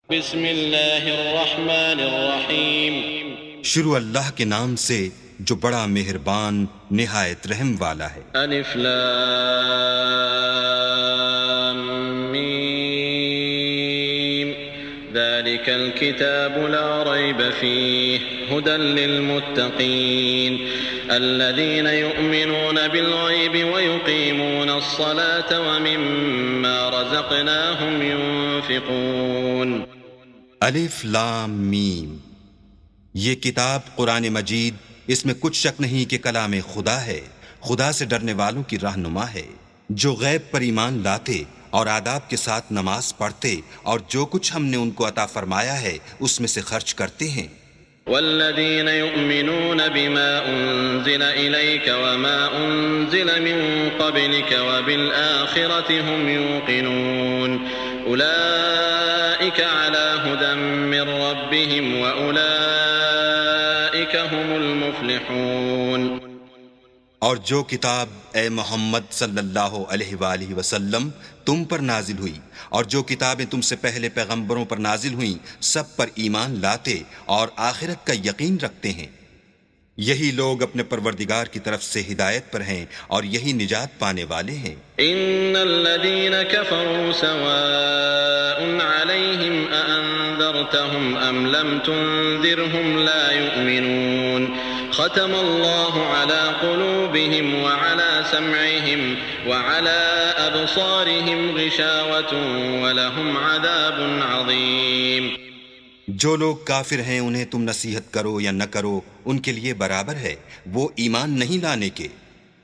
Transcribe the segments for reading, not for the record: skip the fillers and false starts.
بسم اللہ الرحمن الرحیم۔ شروع اللہ کے نام سے جو بڑا مہربان نہایت رحم والا ہے۔ الف لام میم ذلك الكتاب لا ريب فيه هدى للمتقين الذين يؤمنون بالغيب ويقيمون الصلاة ومما رزقناهم ينفقون۔ الف لام میم، یہ کتاب قرآن مجید، اس میں کچھ شک نہیں کہ کلام خدا ہے، خدا سے ڈرنے والوں کی رہنما ہے، جو غیب پر ایمان لاتے اور آداب کے ساتھ نماز پڑھتے اور جو کچھ ہم نے ان کو عطا فرمایا ہے اس میں سے خرچ کرتے ہیں۔ والذين يؤمنون بما أنزل إليك وما أنزل من قبلك وبالآخرة هم يوقنون أولئك على هدى من ربهم وأولئك هم المفلحون۔ اور جو کتاب اے محمد صلی اللہ علیہ وآلہ وسلم تم پر نازل ہوئی اور جو کتابیں تم سے پہلے پیغمبروں پر نازل ہوئیں سب پر ایمان لاتے اور آخرت کا یقین رکھتے ہیں، یہی لوگ اپنے پروردگار کی طرف سے ہدایت پر ہیں اور یہی نجات پانے والے ہیں۔ ان الذين كفروا سواء عليهم أأنذرتهم ام لم تنذرهم لا يؤمنون ختم الله على قلوبهم وعلى سمعهم وعلى أبصارهم غشاوة ولهم عذاب عظيم۔ جو لوگ کافر ہیں انہیں تم نصیحت کرو یا نہ کرو ان کے لیے برابر ہے، وہ ایمان نہیں لانے کے۔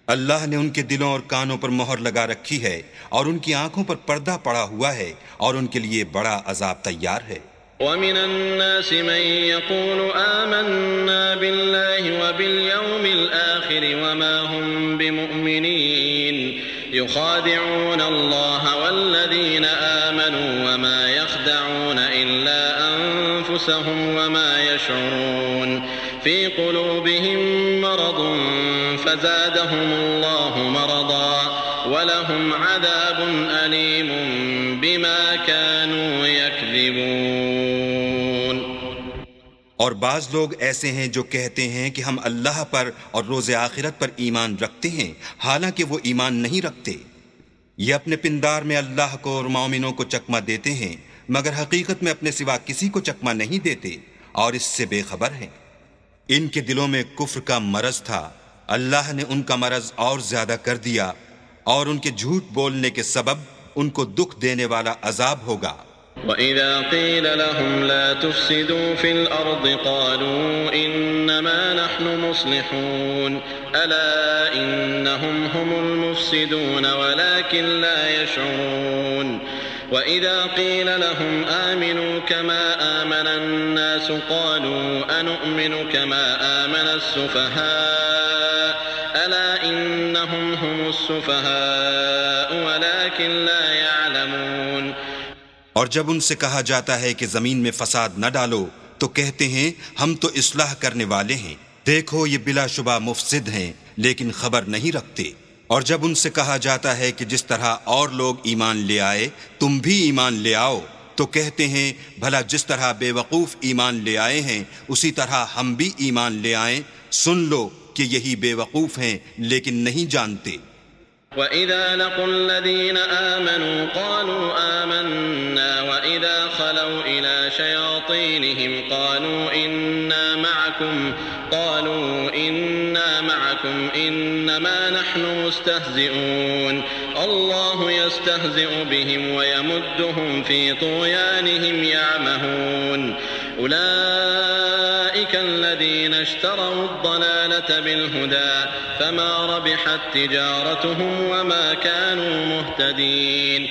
اللہ نے ان کے دلوں اور کانوں پر مہر لگا رکھی ہے اور ان کی آنکھوں پر پردہ پڑا ہوا ہے اور ان کے لیے بڑا عذاب تیار ہے۔ ومن الناس من يقول آمنا بالله وباليوم الآخر وما هم بمؤمنين يخادعون الله والذين آمنوا وما يخدعون إلا أنفسهم وما يشعرون في قلوبهم مرض فزادهم الله مرضا ولهم عذاب أليم بما كانوا يكذبون۔ اور بعض لوگ ایسے ہیں جو کہتے ہیں کہ ہم اللہ پر اور روز آخرت پر ایمان رکھتے ہیں، حالانکہ وہ ایمان نہیں رکھتے۔ یہ اپنے پندار میں اللہ کو اور مومنوں کو چکمہ دیتے ہیں مگر حقیقت میں اپنے سوا کسی کو چکمہ نہیں دیتے اور اس سے بے خبر ہیں۔ ان کے دلوں میں کفر کا مرض تھا، اللہ نے ان کا مرض اور زیادہ کر دیا اور ان کے جھوٹ بولنے کے سبب ان کو دکھ دینے والا عذاب ہوگا۔ وَإِذَا قِيلَ لَهُمْ لَا تُفْسِدُوا فِي الْأَرْضِ قَالُوا إِنَّمَا نَحْنُ مُصْلِحُونَ أَلَا إِنَّهُمْ هُمُ الْمُفْسِدُونَ وَلَكِنْ لَا يَشْعُرُونَ وَإِذَا قِيلَ لَهُمْ آمِنُوا كَمَا آمَنَ النَّاسُ قَالُوا أَنُؤْمِنُ كَمَا آمَنَ السُّفَهَاءُ أَلَا إِنَّهُمْ هُمُ السُّفَهَاءُ وَلَكِنْ لَا يَعْلَمُونَ۔ اور جب ان سے کہا جاتا ہے کہ زمین میں فساد نہ ڈالو تو کہتے ہیں ہم تو اصلاح کرنے والے ہیں، دیکھو یہ بلا شبہ مفسد ہیں لیکن خبر نہیں رکھتے۔ اور جب ان سے کہا جاتا ہے کہ جس طرح اور لوگ ایمان لے آئے تم بھی ایمان لے آؤ تو کہتے ہیں بھلا جس طرح بے وقوف ایمان لے آئے ہیں اسی طرح ہم بھی ایمان لے آئیں، سن لو کہ یہی بے وقوف ہیں لیکن نہیں جانتے۔ وَإِذَا لَقُوا الَّذِينَ آمَنُوا قَالُوا آمَنَّا وَإِذَا خَلَوْا إِلَى شَيَاطِينِهِمْ قَالُوا إِنَّا مَعَكُمْ إِنَّمَا نَحْنُ مُسْتَهْزِئُونَ اللَّهُ يَسْتَهْزِئُ بِهِمْ وَيَمُدُّهُمْ فِي طُغْيَانِهِمْ يَعْمَهُونَ أُولَئِكَ الَّذِينَ اشْتَرَوُا الضَّلَالَةَ بِالْهُدَى فَمَا رَبِحَتْ تِجَارَتُهُمْ وَمَا كَانُوا مُهْتَدِينَ۔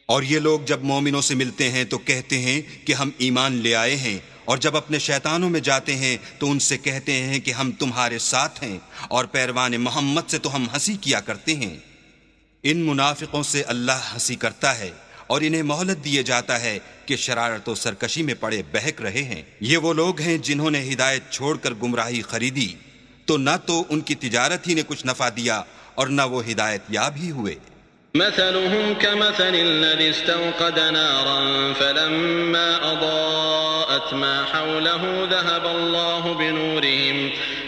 اور یہ لوگ جب مومنوں سے ملتے ہیں تو کہتے ہیں کہ ہم ایمان لے آئے ہیں، اور جب اپنے شیطانوں میں جاتے ہیں تو ان سے کہتے ہیں کہ ہم تمہارے ساتھ ہیں اور پیروان محمد سے تو ہم ہنسی کیا کرتے ہیں۔ ان منافقوں سے اللہ ہنسی کرتا ہے اور انہیں مہلت دیے جاتا ہے کہ شرارت و سرکشی میں پڑے بہک رہے ہیں۔ یہ وہ لوگ ہیں جنہوں نے ہدایت چھوڑ کر گمراہی خریدی، تو نہ تو ان کی تجارت ہی نے کچھ نفع دیا اور نہ وہ ہدایت یاب ہی ہوئے۔ مثلهم كمثل الذي استوقد نارا فلما أضاءت ما حوله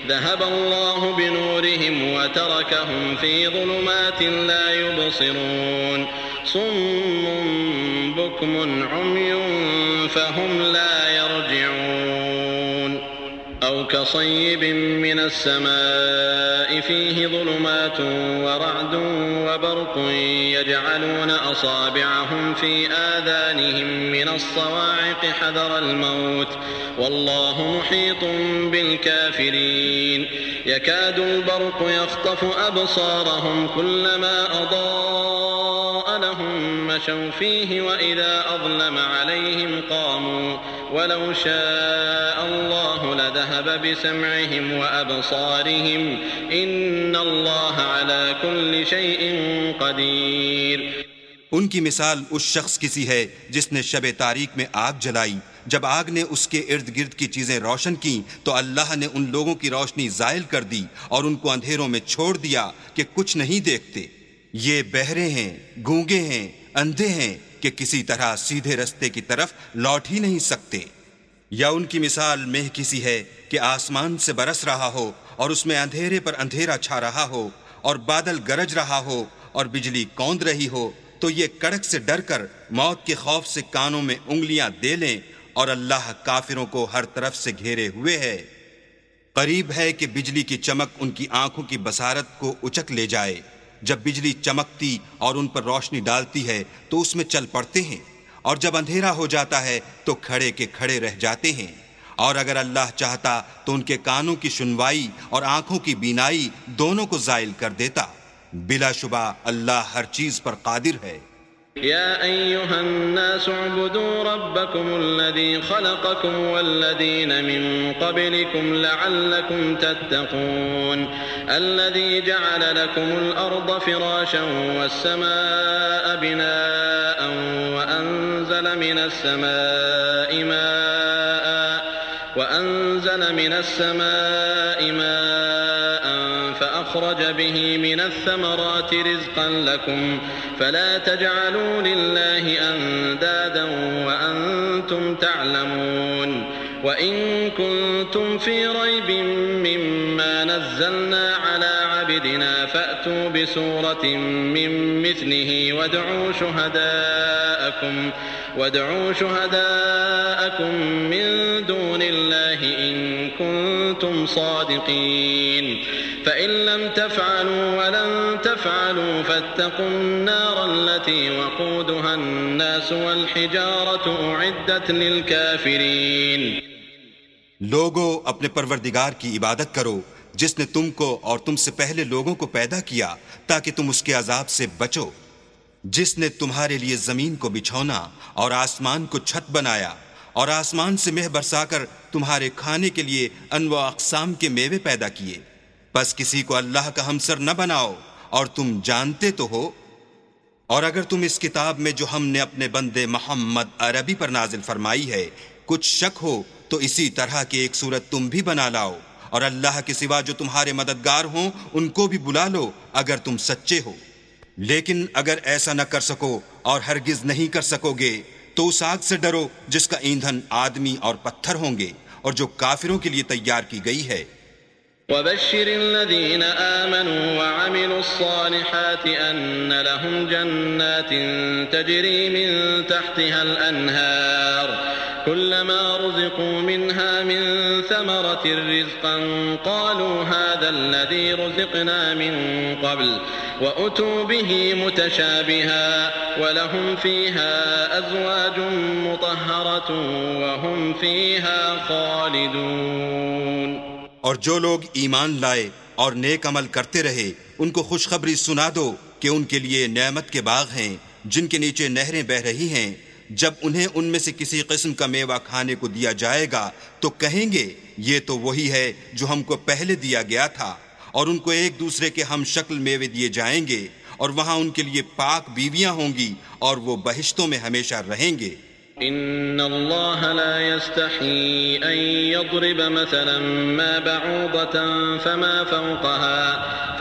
ذهب الله بنورهم وتركهم في ظلمات لا يبصرون صم بكم عمي فهم لا يرجعون أو كصيب من السماء فيه ظلمات ورعد وبرق يجعلون أصابعهم في آذانهم من الصواعق حذر الموت والله محيط بالكافرين يكاد البرق يخطف أبصارهم كلما أضاء لهم مشوا فيه وإذا أظلم عليهم قاموا ولو شاء الله لذهب بسمعهم وأبصارهم إن الله على كل شيء قدير. ان کی مثال اس شخص کی سی ہے جس نے شب تاریک میں آگ جلائی. جب آگ نے اس کے ارد گرد کی چیزیں روشن کیں تو اللہ نے ان لوگوں کی روشنی زائل کر دی اور ان کو اندھیروں میں چھوڑ دیا کہ کچھ نہیں دیکھتے. یہ بہرے ہیں، گونگے ہیں، اندھے ہیں کہ کسی طرح سیدھے رستے کی طرف لوٹ ہی نہیں سکتے. یا ان کی مثال مہ کی سی ہے کہ آسمان سے برس رہا ہو اور اس میں اندھیرے پر اندھیرا چھا رہا ہو اور بادل گرج رہا ہو اور بجلی کوند رہی ہو تو یہ کڑک سے ڈر کر موت کے خوف سے کانوں میں انگلیاں دے لیں اور اللہ کافروں کو ہر طرف سے گھیرے ہوئے ہے. قریب ہے کہ بجلی کی چمک ان کی آنکھوں کی بصارت کو اچک لے جائے. جب بجلی چمکتی اور ان پر روشنی ڈالتی ہے تو اس میں چل پڑتے ہیں اور جب اندھیرا ہو جاتا ہے تو کھڑے کے کھڑے رہ جاتے ہیں. اور اگر اللہ چاہتا تو ان کے کانوں کی سنوائی اور آنکھوں کی بینائی دونوں کو زائل کر دیتا. بلا شبہ اللہ ہر چیز پر قادر ہے. يا أيها الناس اعبدوا ربكم الذي خلقكم والذين من قبلكم لعلكم تتقون الذي جعل لكم الأرض فراشا والسماء بناء وأنزل من السماء ماء فأخرج به من الثمرات رزقا لكم فلا تجعلوا لله أندادا وأنتم تعلمون وإن كنتم في ريب مما نزلنا على عبدنا فأتوا بسورة من مثله وادعوا شهداءكم من دون الله إن كنتم صادقين فإن لم تفعلوا ولن تفعلوا فاتقوا النار التي وقودها الناس والحجارة أعدت للكافرين. لوگو اپنے پروردگار کی عبادت کرو جس نے تم کو اور تم سے پہلے لوگوں کو پیدا کیا تاکہ تم اس کے عذاب سے بچو، جس نے تمہارے لیے زمین کو بچھونا اور آسمان کو چھت بنایا اور آسمان سے مہ برسا کر تمہارے کھانے کے لیے انواع اقسام کے میوے پیدا کیے. پس کسی کو اللہ کا ہمسر نہ بناؤ اور تم جانتے تو ہو. اور اگر تم اس کتاب میں جو ہم نے اپنے بندے محمد عربی پر نازل فرمائی ہے کچھ شک ہو تو اسی طرح کی ایک صورت تم بھی بنا لاؤ اور اللہ کے سوا جو تمہارے مددگار ہوں ان کو بھی بلا لو اگر تم سچے ہو. لیکن اگر ایسا نہ کر سکو اور ہرگز نہیں کر سکو گے تو اس آگ سے ڈرو جس کا ایندھن آدمی اور پتھر ہوں گے اور جو کافروں کے لیے تیار کی گئی ہے. وبشر الذين آمنوا وعملوا الصالحات أن لهم جنات تجري من تحتها الأنهار كلما رزقوا منها من ثمرة رزقا قالوا هذا الذي رزقنا من قبل وأتوا به متشابها ولهم فيها أزواج مطهرة وهم فيها خالدون. اور جو لوگ ایمان لائے اور نیک عمل کرتے رہے ان کو خوشخبری سنا دو کہ ان کے لیے نعمت کے باغ ہیں جن کے نیچے نہریں بہہ رہی ہیں. جب انہیں ان میں سے کسی قسم کا میوہ کھانے کو دیا جائے گا تو کہیں گے یہ تو وہی ہے جو ہم کو پہلے دیا گیا تھا، اور ان کو ایک دوسرے کے ہم شکل میوے دیے جائیں گے اور وہاں ان کے لیے پاک بیویاں ہوں گی اور وہ بہشتوں میں ہمیشہ رہیں گے. ان الله لا يستحي ان يضرب مثلا ما بعوضة فما فوقها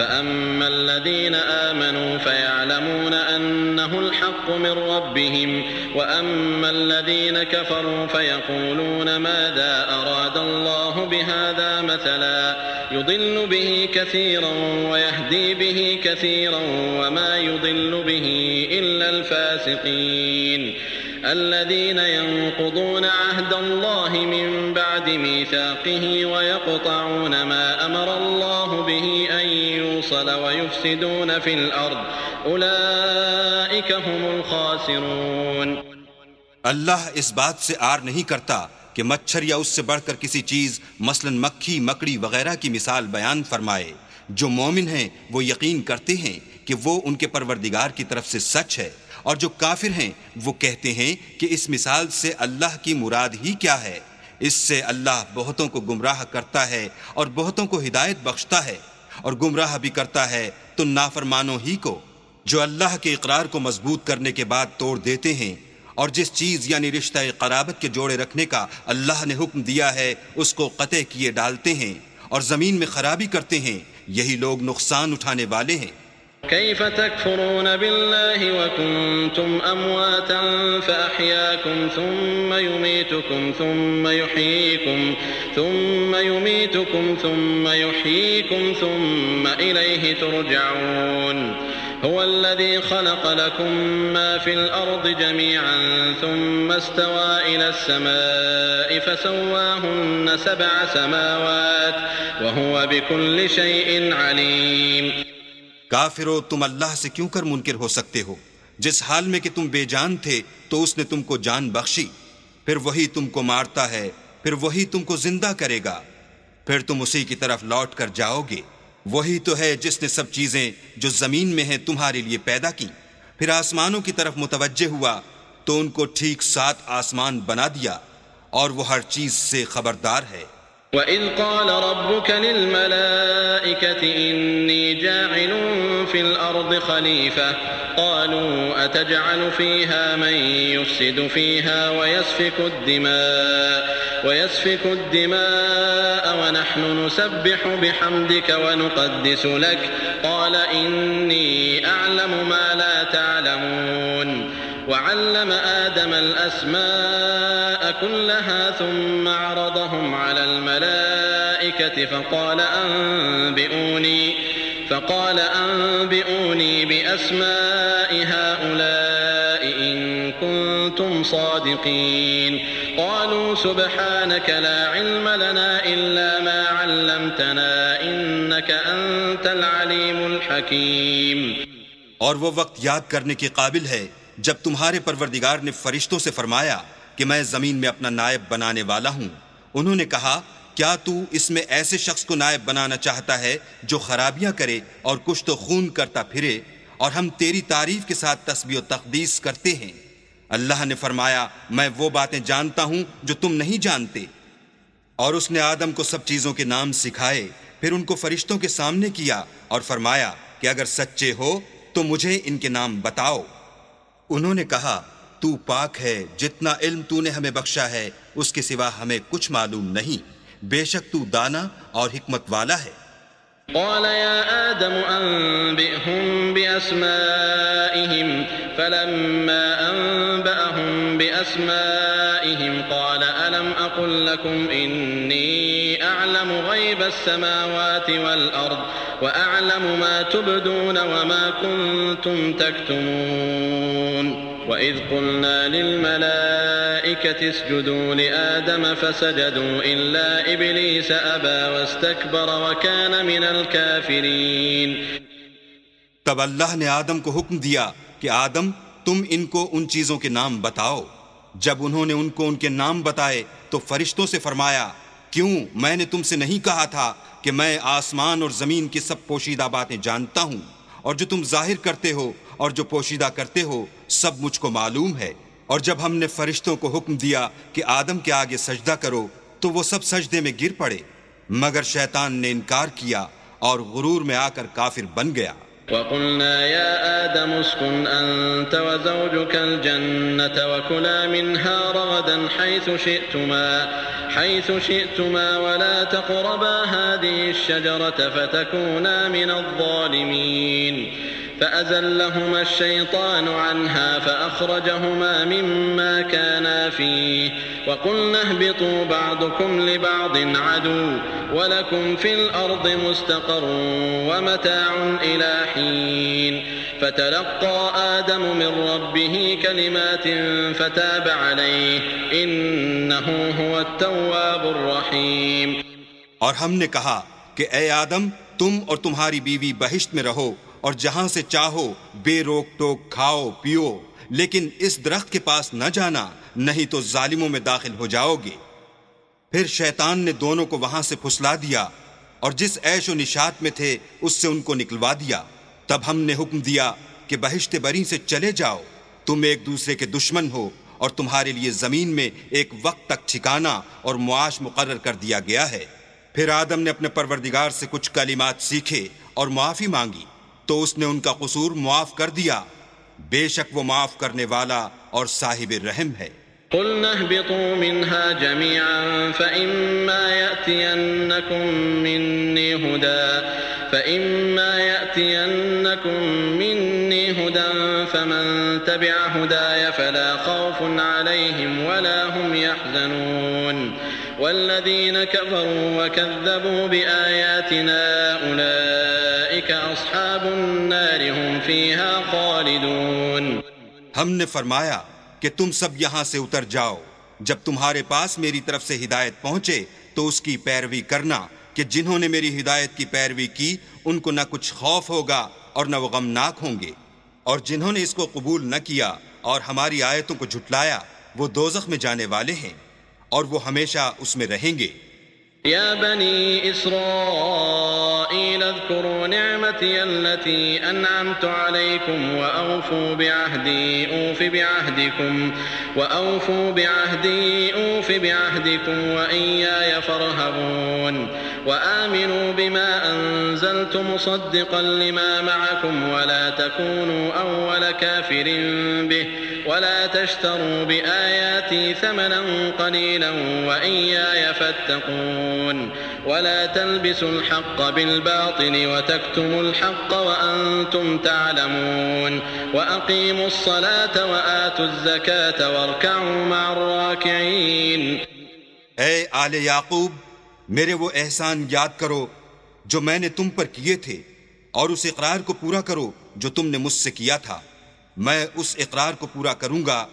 فأما الذين آمنوا فيعلمون أنه الحق من ربهم وأما الذين كفروا فيقولون ماذا أراد الله بهذا مثلا يضل به كثيرا ويهدي به كثيرا وما يضل به إلا الفاسقين الذين ينقضون عهد الله من بعد ميثاقه ويقطعون ما أمر الله به أن يوصل ويفسدون في الأرض أولئك هم الخاسرون۔ اللہ اس بات سے آر نہیں کرتا کہ مچھر یا اس سے بڑھ کر کسی چیز مثلا مکھی مکڑی وغیرہ کی مثال بیان فرمائے۔ جو مومن ہیں وہ یقین کرتے ہیں کہ وہ ان کے پروردگار کی طرف سے سچ ہے، اور جو کافر ہیں وہ کہتے ہیں کہ اس مثال سے اللہ کی مراد ہی کیا ہے۔ اس سے اللہ بہتوں کو گمراہ کرتا ہے اور بہتوں کو ہدایت بخشتا ہے، اور گمراہ بھی کرتا ہے تو نافرمانوں ہی کو، جو اللہ کے اقرار کو مضبوط کرنے کے بعد توڑ دیتے ہیں، اور جس چیز یعنی رشتہ قرابت کے جوڑے رکھنے کا اللہ نے حکم دیا ہے اس کو قطع کیے ڈالتے ہیں، اور زمین میں خرابی کرتے ہیں۔ یہی لوگ نقصان اٹھانے والے ہیں۔ كيف تكفرون بالله وكنتم أمواتا فأحياكم ثم يميتكم ثم يحييكم ثم إليه ترجعون هو الذي خلق لكم ما في الأرض جميعا ثم استوى إلى السماء فسواهن 7 سماوات وهو بكل شيء عليم۔ کافرو، تم اللہ سے کیوں کر منکر ہو سکتے ہو؟ جس حال میں کہ تم بے جان تھے تو اس نے تم کو جان بخشی، پھر وہی تم کو مارتا ہے، پھر وہی تم کو زندہ کرے گا، پھر تم اسی کی طرف لوٹ کر جاؤ گے۔ وہی تو ہے جس نے سب چیزیں جو زمین میں ہیں تمہارے لیے پیدا کی، پھر آسمانوں کی طرف متوجہ ہوا تو ان کو ٹھیک 7 آسمان بنا دیا، اور وہ ہر چیز سے خبردار ہے۔ وَإِذْ قَالَ رَبُّكَ لِلْمَلَائِكَةِ إِنِّي جَاعِلٌ فِي الْأَرْضِ خَلِيفَةً قَالُوا أَتَجْعَلُ فِيهَا مَن يُفْسِدُ فِيهَا وَيَسْفِكُ الدِّمَاءَ وَنَحْنُ نُسَبِّحُ بِحَمْدِكَ وَنُقَدِّسُ لَكَ قَالَ إِنِّي أَعْلَمُ مَا لَا تَعْلَمُونَ وعلم آدم الأسماء كلها ثم عرضهم على الملائكة فقال أنبئوني بأسماء هؤلاء إن كنتم صادقين قالوا سبحانك لا علم لنا إلا ما علمتنا إنك أنت العليم الحكيم۔ اور وہ وقت یاد کرنے کے قابل ہے جب تمہارے پروردگار نے فرشتوں سے فرمایا کہ میں زمین میں اپنا نائب بنانے والا ہوں۔ انہوں نے کہا کیا تو اس میں ایسے شخص کو نائب بنانا چاہتا ہے جو خرابیاں کرے اور کشت و خون کرتا پھرے، اور ہم تیری تعریف کے ساتھ تسبیح و تقدیس کرتے ہیں۔ اللہ نے فرمایا میں وہ باتیں جانتا ہوں جو تم نہیں جانتے۔ اور اس نے آدم کو سب چیزوں کے نام سکھائے، پھر ان کو فرشتوں کے سامنے کیا اور فرمایا کہ اگر سچے ہو تو مجھے ان کے نام بتاؤ۔ انہوں نے کہا تو پاک ہے، جتنا علم تو نے ہمیں بخشا ہے اس کے سوا ہمیں کچھ معلوم نہیں، بے شک تو دانا اور حکمت والا ہے۔ قال يا آدم أنبئهم بأسمائهم فلما أنبأهم بأسمائهم قال ألم أقل لكم إني أعلم غيب السماوات والأرض وأعلم ما تبدون وما كنتم تكتمون وإذ قلنا للملائكة اسجدوا لآدم فسجدوا إلا إبليس أبى واستكبر وكان من الكافرين۔ تب اللہ نے آدم کو حکم دیا کہ آدم تم ان کو ان چیزوں کے نام بتاؤ۔ جب انہوں نے ان کو ان کے نام بتائے تو فرشتوں سے فرمایا کیوں میں نے تم سے نہیں کہا تھا کہ میں آسمان اور زمین کی سب پوشیدہ باتیں جانتا ہوں، اور جو تم ظاہر کرتے ہو اور جو پوشیدہ کرتے ہو سب مجھ کو معلوم ہے۔ اور جب ہم نے فرشتوں کو حکم دیا کہ آدم کے آگے سجدہ کرو تو وہ سب سجدے میں گر پڑے، مگر شیطان نے انکار کیا اور غرور میں آ کر کافر بن گیا۔ وقلنا يا آدم اسكن أنت وزوجك الجنة وكلا منها رغدا حيث شئتما ولا تقربا هذه الشجرة فتكونا من الظالمين فأزلهما الشيطان عنها فأخرجهما مما كانا فيه وقلنا اهبطوا بعضكم لبعض عدو ولكم في الأرض مستقر ومتاع إلى حين فتلقى آدم من ربه كلمات فتاب عليه إنه هو التواب الرحيم. اور ہم نے کہا کہ اے آدم تم اور تمہاری بیوی بہشت میں رہو اور جہاں سے چاہو بے روک ٹوک کھاؤ پیو، لیکن اس درخت کے پاس نہ جانا، نہیں تو ظالموں میں داخل ہو جاؤ گے. پھر شیطان نے دونوں کو وہاں سے پھسلا دیا اور جس عیش و نشاط میں تھے اس سے ان کو نکلوا دیا. تب ہم نے حکم دیا کہ بہشت بری سے چلے جاؤ، تم ایک دوسرے کے دشمن ہو اور تمہارے لیے زمین میں ایک وقت تک ٹھکانہ اور معاش مقرر کر دیا گیا ہے. پھر آدم نے اپنے پروردگار سے کچھ کلمات سیکھے اور معافی مانگی تو اس نے ان کا قصور معاف کر دیا. بے شک وہ معاف کرنے والا اور صاحب رحم ہے. قلنا اهبطوا منها جميعا فإما يأتينكم مني هدى فمن تبع هداي فلا خوف عليهم ولا هم يحزنون والذين كفروا وكذبوا بآياتنا أولئك أصحاب النار هم فيها خالدون. ہم نے فرمایا کہ تم سب یہاں سے اتر جاؤ، جب تمہارے پاس میری طرف سے ہدایت پہنچے تو اس کی پیروی کرنا کہ جنہوں نے میری ہدایت کی پیروی کی ان کو نہ کچھ خوف ہوگا اور نہ وہ غمناک ہوں گے، اور جنہوں نے اس کو قبول نہ کیا اور ہماری آیتوں کو جھٹلایا وہ دوزخ میں جانے والے ہیں اور وہ ہمیشہ اس میں رہیں گے. يا بني إسرائيل اذكروا نعمتي التي أنعمت عليكم وأوفوا بعهدي أوف بعهدكم وإياي فارهبون وآمنوا بما أنزلت مصدقا لما معكم ولا تكونوا أول كافر به ولا تشتروا بآياتي ثمنا قليلا وإياي فاتقون ولا تلبسوا الحق بالباطل وتكتموا الحق وأنتم تعلمون وأقيموا الصلاة وآتوا الزكاة واركعوا مع الراكعين. اے آل یعقوب، میرے وہ احسان یاد کرو جو میں نے تم پر کیے تھے اور اس اقرار کو پورا کرو جو تم نے مجھ سے کیا تھا. میں اس اقرار کو پورا کروں گا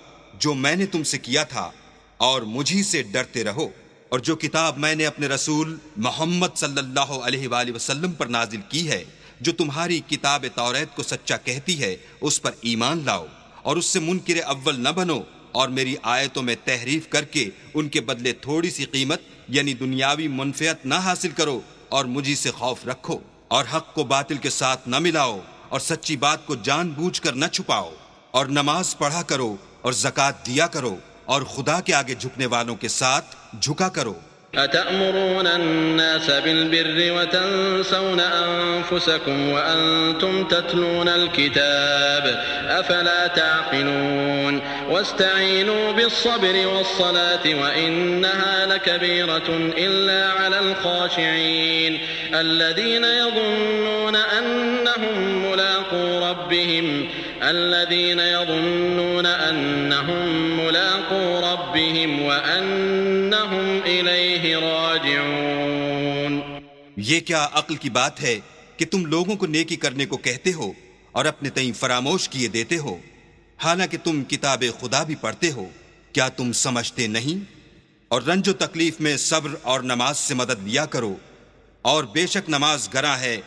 جو میں نے تم سے کیا تھا اور مجھی سے ڈرتے رہو. اور جو کتاب میں نے اپنے رسول محمد صلی اللہ علیہ وآلہ وسلم پر نازل کی ہے، جو تمہاری کتاب توریت کو سچا کہتی ہے، اس پر ایمان لاؤ اور اس سے منکر اول نہ بنو اور میری آیتوں میں تحریف کر کے ان کے بدلے تھوڑی سی قیمت یعنی دنیاوی منفعت نہ حاصل کرو اور مجھی سے خوف رکھو اور حق کو باطل کے ساتھ نہ ملاؤ اور سچی بات کو جان بوجھ کر نہ چھپاؤ اور نماز پڑھا کرو اور زکوٰۃ دیا کرو اور خدا کے آگے جھکنے والوں کے ساتھ جھکا کرو. أتأمرون الناس بالبر وتنسون أنفسكم وأنتم تتلون الكتاب أفلا تعقلون واستعينوا بالصبر والصلاة وإنها لكبيرة إلا على الخاشعين الذين يظنون أنهم ملاقو ربهم وأنهم إليه راجعون. یہ کیا عقل کی بات ہے کہ تم لوگوں کو نیکی کرنے کو کہتے ہو اور اپنے تئیں فراموش کیے دیتے ہو، حالانکہ تم کتاب خدا بھی پڑھتے ہو. کیا تم سمجھتے نہیں؟ اور رنج و تکلیف میں صبر اور نماز سے مدد لیا کرو، اور بے شک نماز گراں ہے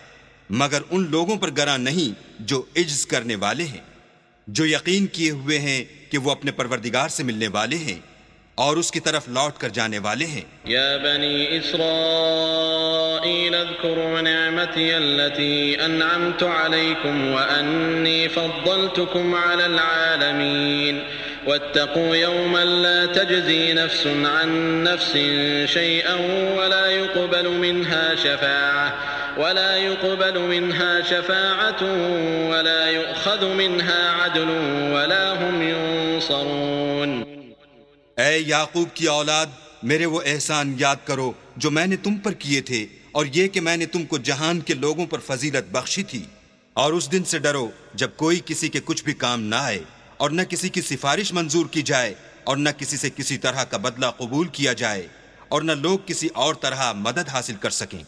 مگر ان لوگوں پر گراں نہیں جو عجز کرنے والے ہیں، جو یقین کیے ہوئے ہیں کہ وہ اپنے پروردگار سے ملنے والے ہیں اور اس کی طرف لوٹ کر جانے والے ہیں. یا بنی اسرائیل اذکروا نعمتی التي انعمت علیکم وانی فضلتکم علی العالمین واتقوا يوما لا تجزي نفس عن نفس شيئا ولا يقبل منها شفاعة ولا يقبل منها شفاعة ولا يؤخذ منها عدل ولا هم ينصرون۔ اے یعقوب کی اولاد، میرے وہ احسان یاد کرو جو میں نے تم پر کیے تھے، اور یہ کہ میں نے تم کو جہان کے لوگوں پر فضیلت بخشی تھی۔ اور اس دن سے ڈرو جب کوئی کسی کے کچھ بھی کام نہ آئے، اور نہ کسی کی سفارش منظور کی جائے، اور نہ کسی سے کسی طرح کا بدلہ قبول کیا جائے، اور نہ لوگ کسی اور طرح مدد حاصل کر سکیں۔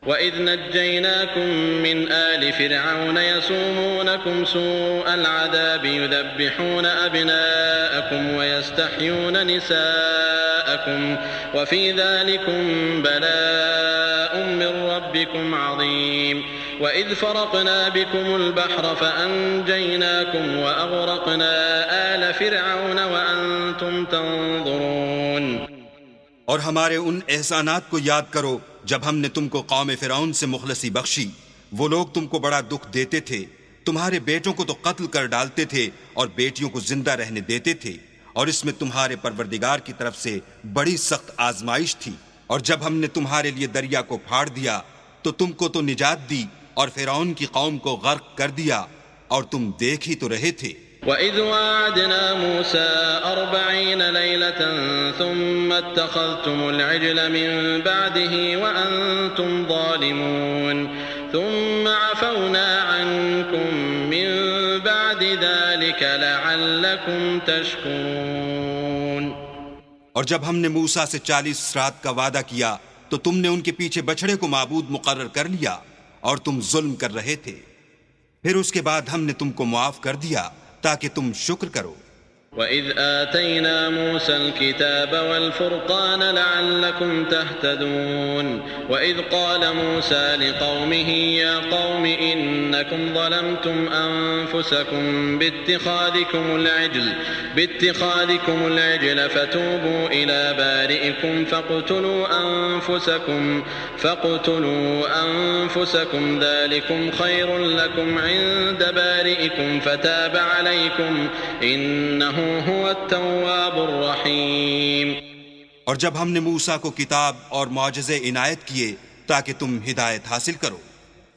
وَإِذْ نَجَّيْنَاكُمْ مِنْ آلِ فِرْعَوْنَ يَسُومُونَكُمْ سُوءَ الْعَذَابِ يُذَبِّحُونَ أَبْنَاءَكُمْ وَيَسْتَحْيُونَ نِسَاءَكُمْ وَفِي ذَلِكُمْ بَلَاءٌ مِّن رَّبِّكُمْ عَظِيمٌ۔ وَإِذْ فَرَقْنَا بِكُمُ الْبَحْرَ فَأَنجَيْنَاكُمْ وَأَغْرَقْنَا آلَ فِرْعَوْنَ وَأَنتُمْ تَنظُرُونَ۔ اور ہمارے ان احسانات کو یاد کرو جب ہم نے تم کو قوم فرعون سے مخلصی بخشی۔ وہ لوگ تم کو بڑا دکھ دیتے تھے، تمہارے بیٹوں کو تو قتل کر ڈالتے تھے اور بیٹیوں کو زندہ رہنے دیتے تھے، اور اس میں تمہارے پروردگار کی طرف سے بڑی سخت آزمائش تھی۔ اور جب ہم نے تمہارے لیے دریا کو پھاڑ دیا تو تم کو تو نجات دی، اور فرعون کی قوم کو غرق کر دیا، اور تم دیکھ ہی تو رہے تھے۔ وَإِذْ وَاعَدْنَا مُوسَىٰ 40 لَيْلَةً ثُمَّ اتَّخَذْتُمُ الْعِجْلَ مِن بَعْدِهِ وَأَنتُمْ ظَالِمُونَ ثُمَّ عَفَوْنَا عَنكُم مِّن بَعْدِ ذَلِكَ لَعَلَّكُمْ تَشْكُرُونَ۔ اور جب ہم نے موسیٰ سے 40 رات کا وعدہ کیا تو تم نے ان کے پیچھے بچھڑے کو معبود مقرر کر لیا، اور تم ظلم کر رہے تھے۔ پھر اس کے بعد ہم نے تم کو معاف کر دیا تاکہ تم شکر کرو۔ وَإِذْ آتَيْنَا مُوسَى الْكِتَابَ وَالْفُرْقَانَ لَعَلَّكُمْ تَهْتَدُونَ وَإِذْ قَالَ مُوسَى لِقَوْمِهِ يَا قَوْمِ إِنَّكُمْ ظَلَمْتُمْ أَنفُسَكُمْ بِاتِّخَاذِكُمُ الْعِجْلَ فَتُوبُوا إِلَى بَارِئِكُمْ فَاقْتُلُوا أَنفُسَكُمْ ذَلِكُمْ خَيْرٌ لَكُمْ عِندَ بَارِئِكُمْ فَتَابَ عَلَيْكُمْ إِنَّهُ هُوَ التَّوَّابُ الرَّحِيمُ۔ اور جب ہم نے موسیٰ کو کتاب اور معجزے عنایت کیے تاکہ تم ہدایت حاصل کرو،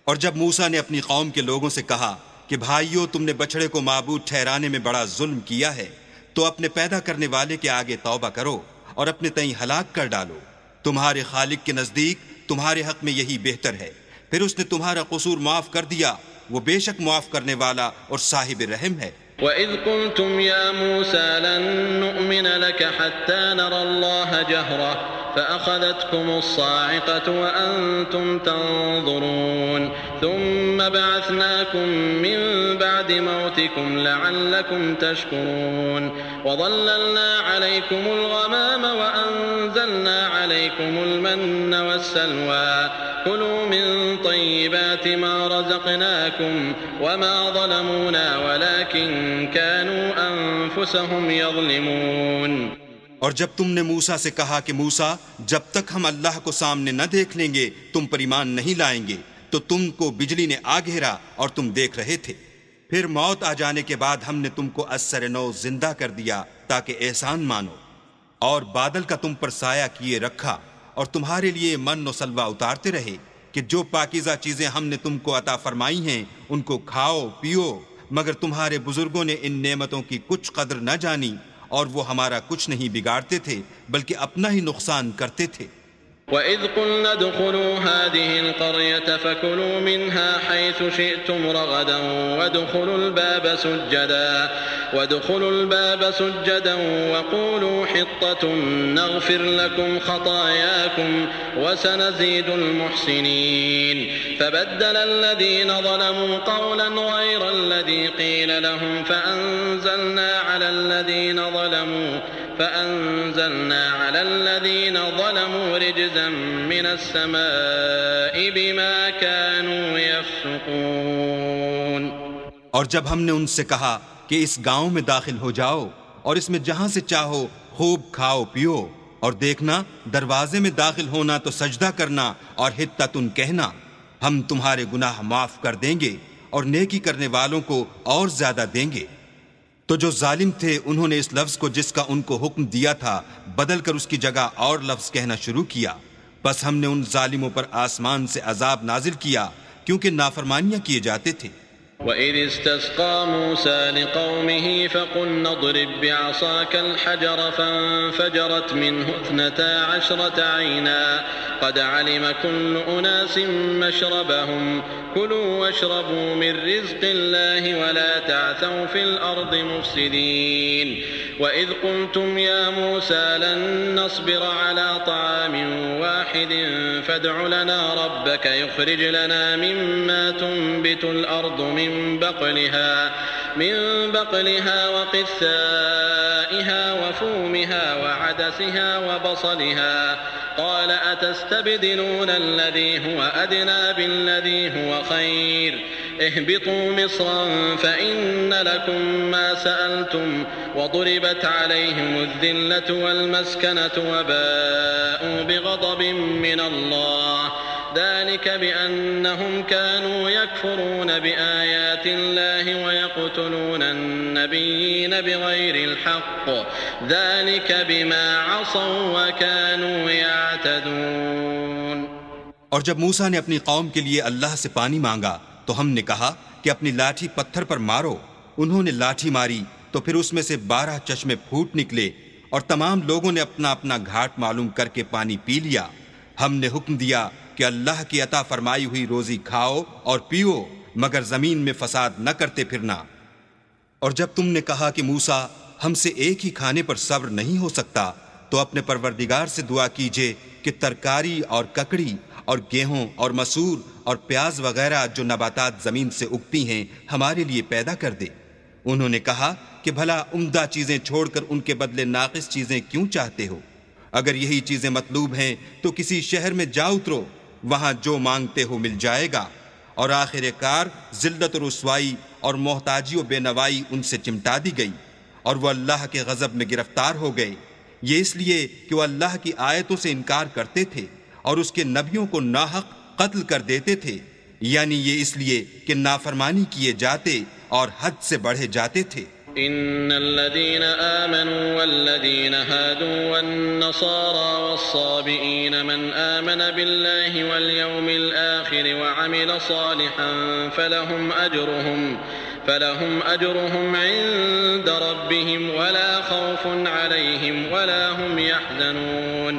اور جب موسیٰ نے اپنی قوم کے لوگوں سے کہا کہ بھائیو، تم نے بچڑے کو معبود ٹھہرانے میں بڑا ظلم کیا ہے، تو اپنے پیدا کرنے والے کے آگے توبہ کرو اور اپنے تئیں ہلاک کر ڈالو، تمہارے خالق کے نزدیک تمہارے حق میں یہی بہتر ہے۔ پھر اس نے تمہارا قصور معاف کر دیا، وہ بے شک معاف کرنے والا اور صاحب رحم ہے۔ وَإِذْ قُلْتُمْ يَا مُوسَىٰ لَن نُّؤْمِنَ لَكَ حَتَّىٰ نَرَى اللَّهَ جَهْرَةً فَأَخَذَتْكُمُ الصَّاعِقَةُ وَأَنتُمْ تَنظُرُونَ ثُمَّ بَعَثْنَاكُم مِّن بَعْدِ مَوْتِكُمْ لَعَلَّكُمْ تَشْكُرُونَ وَظَلَّلْنَا عَلَيْكُمُ الْغَمَامَ وَأَنزَلْنَا عَلَيْكُمُ الْمَنَّ وَالسَّلْوَىٰ كُلُوا مِن طَيِّبَاتِ مَا رَزَقْنَاكُمْ وَمَا ظَلَمُونَا وَلَٰكِن كَانُوا أَنفُسَهُمْ يَظْلِمُونَ۔ اور جب تم نے موسیٰ سے کہا کہ موسیٰ، جب تک ہم اللہ کو سامنے نہ دیکھ لیں گے تم پر ایمان نہیں لائیں گے، تو تم کو بجلی نے آ گھیرا اور تم دیکھ رہے تھے۔ پھر موت آ جانے کے بعد ہم نے تم کو ازسر نو زندہ کر دیا تاکہ احسان مانو، اور بادل کا تم پر سایہ کیے رکھا، اور تمہارے لیے من و سلوہ اتارتے رہے کہ جو پاکیزہ چیزیں ہم نے تم کو عطا فرمائی ہیں ان کو کھاؤ پیو، مگر تمہارے بزرگوں نے ان نعمتوں کی کچھ قدر نہ جانی، اور وہ ہمارا کچھ نہیں بگاڑتے تھے بلکہ اپنا ہی نقصان کرتے تھے۔ وَإِذْ قُلْنَا ادْخُلُوا هَٰذِهِ الْقَرْيَةَ فَكُلُوا مِنْهَا حَيْثُ شِئْتُمْ رَغَدًا وَادْخُلُوا الْبَابَ سُجَّدًا وَقُولُوا حِطَّةٌ نَّغْفِرْ لَكُمْ خَطَايَاكُمْ وَسَنَزِيدُ الْمُحْسِنِينَ فَبَدَّلَ الَّذِينَ ظَلَمُوا قَوْلًا غَيْرَ الَّذِي قِيلَ لَهُمْ فَأَنزَلْنَا عَلَى الَّذِينَ ظَلَمُوا رِجْزًا مِّنَ السَّمَاءِ بِمَا كَانُوا يَفْسُقُونَ۔ اور جب ہم نے ان سے کہا کہ اس گاؤں میں داخل ہو جاؤ اور اس میں جہاں سے چاہو خوب کھاؤ پیو، اور دیکھنا دروازے میں داخل ہونا تو سجدہ کرنا اور حطۃ کہنا، ہم تمہارے گناہ معاف کر دیں گے اور نیکی کرنے والوں کو اور زیادہ دیں گے۔ تو جو ظالم تھے انہوں نے اس لفظ کو جس کا ان کو حکم دیا تھا بدل کر اس کی جگہ اور لفظ کہنا شروع کیا، بس ہم نے ان ظالموں پر آسمان سے عذاب نازل کیا کیونکہ نافرمانیاں کیے جاتے تھے۔ وَإِذِ اسْتَسْقَىٰ مُوسَىٰ لِقَوْمِهِ فَقُلْنَا اضْرِب بِّعَصَاكَ الْحَجَرَ فَانفَجَرَتْ مِنْهُ 12 عَيْنًا قَدْ عَلِمَ كُلُّ أُنَاسٍ مَّشْرَبَهُمْ كُلُوا وَاشْرَبُوا مِن رِّزْقِ اللَّهِ وَلَا تَعْثَوْا فِي الْأَرْضِ مُفْسِدِينَ وَإِذْ قُلْتُمْ يَا مُوسَىٰ لَن نَّصْبِرَ عَلَىٰ طَعَامٍ وَاحِدٍ فَادْعُ لَنَا رَبَّكَ يُخْرِجْ لَنَا مِمَّا تُنبِتُ الْأَرْضُ من بقلها وقثائها وفومها وعدسها وبصلها قال أتستبدلون الذي هو أدنى بالذي هو خير اهبطوا مصرا فإن لكم ما سألتم وضربت عليهم الذلة والمسكنة وباءوا بغضب من الله ذلك بأنهم كانوا يكفرون بآيات الله ويقتلون النبيين بغير الحق ذلك بما عصوا وكانوا يعتدون۔ اور جب موسیٰ نے اپنی قوم کے لیے اللہ سے پانی مانگا تو ہم نے کہا کہ اپنی لاٹھی پتھر پر مارو۔ انہوں نے لاٹھی ماری تو پھر اس میں سے 12 چشمے پھوٹ نکلے اور تمام لوگوں نے اپنا اپنا گھاٹ معلوم کر کے پانی پی لیا۔ ہم نے حکم دیا کہ اللہ کی عطا فرمائی ہوئی روزی کھاؤ اور پیو مگر زمین میں فساد نہ کرتے پھرنا۔ اور جب تم نے کہا کہ موسیٰ ہم سے ایک ہی کھانے پر صبر نہیں ہو سکتا تو اپنے پروردگار سے دعا کیجئے کہ ترکاری اور ککڑی اور گیہوں اور مسور اور پیاز وغیرہ جو نباتات زمین سے اگتی ہیں ہمارے لیے پیدا کر دے۔ انہوں نے کہا کہ بھلا عمدہ چیزیں چھوڑ کر ان کے بدلے ناقص چیزیں کیوں چاہتے ہو؟ اگر یہی چیزیں مطلوب ہیں تو کسی شہر میں جا اترو، وہاں جو مانگتے ہو مل جائے گا۔ اور آخر کار ذلت و رسوائی اور محتاجی و بے نوائی ان سے چمٹا دی گئی اور وہ اللہ کے غضب میں گرفتار ہو گئے، یہ اس لیے کہ وہ اللہ کی آیتوں سے انکار کرتے تھے اور اس کے نبیوں کو ناحق قتل کر دیتے تھے، یعنی یہ اس لیے کہ نافرمانی کیے جاتے اور حد سے بڑھے جاتے تھے۔ إن الذين آمنوا والذين هادوا والنصارى والصابئين من آمن بالله واليوم الآخر وعمل صالحا فلهم أجرهم عند ربهم ولا خوف عليهم ولا هم يحزنون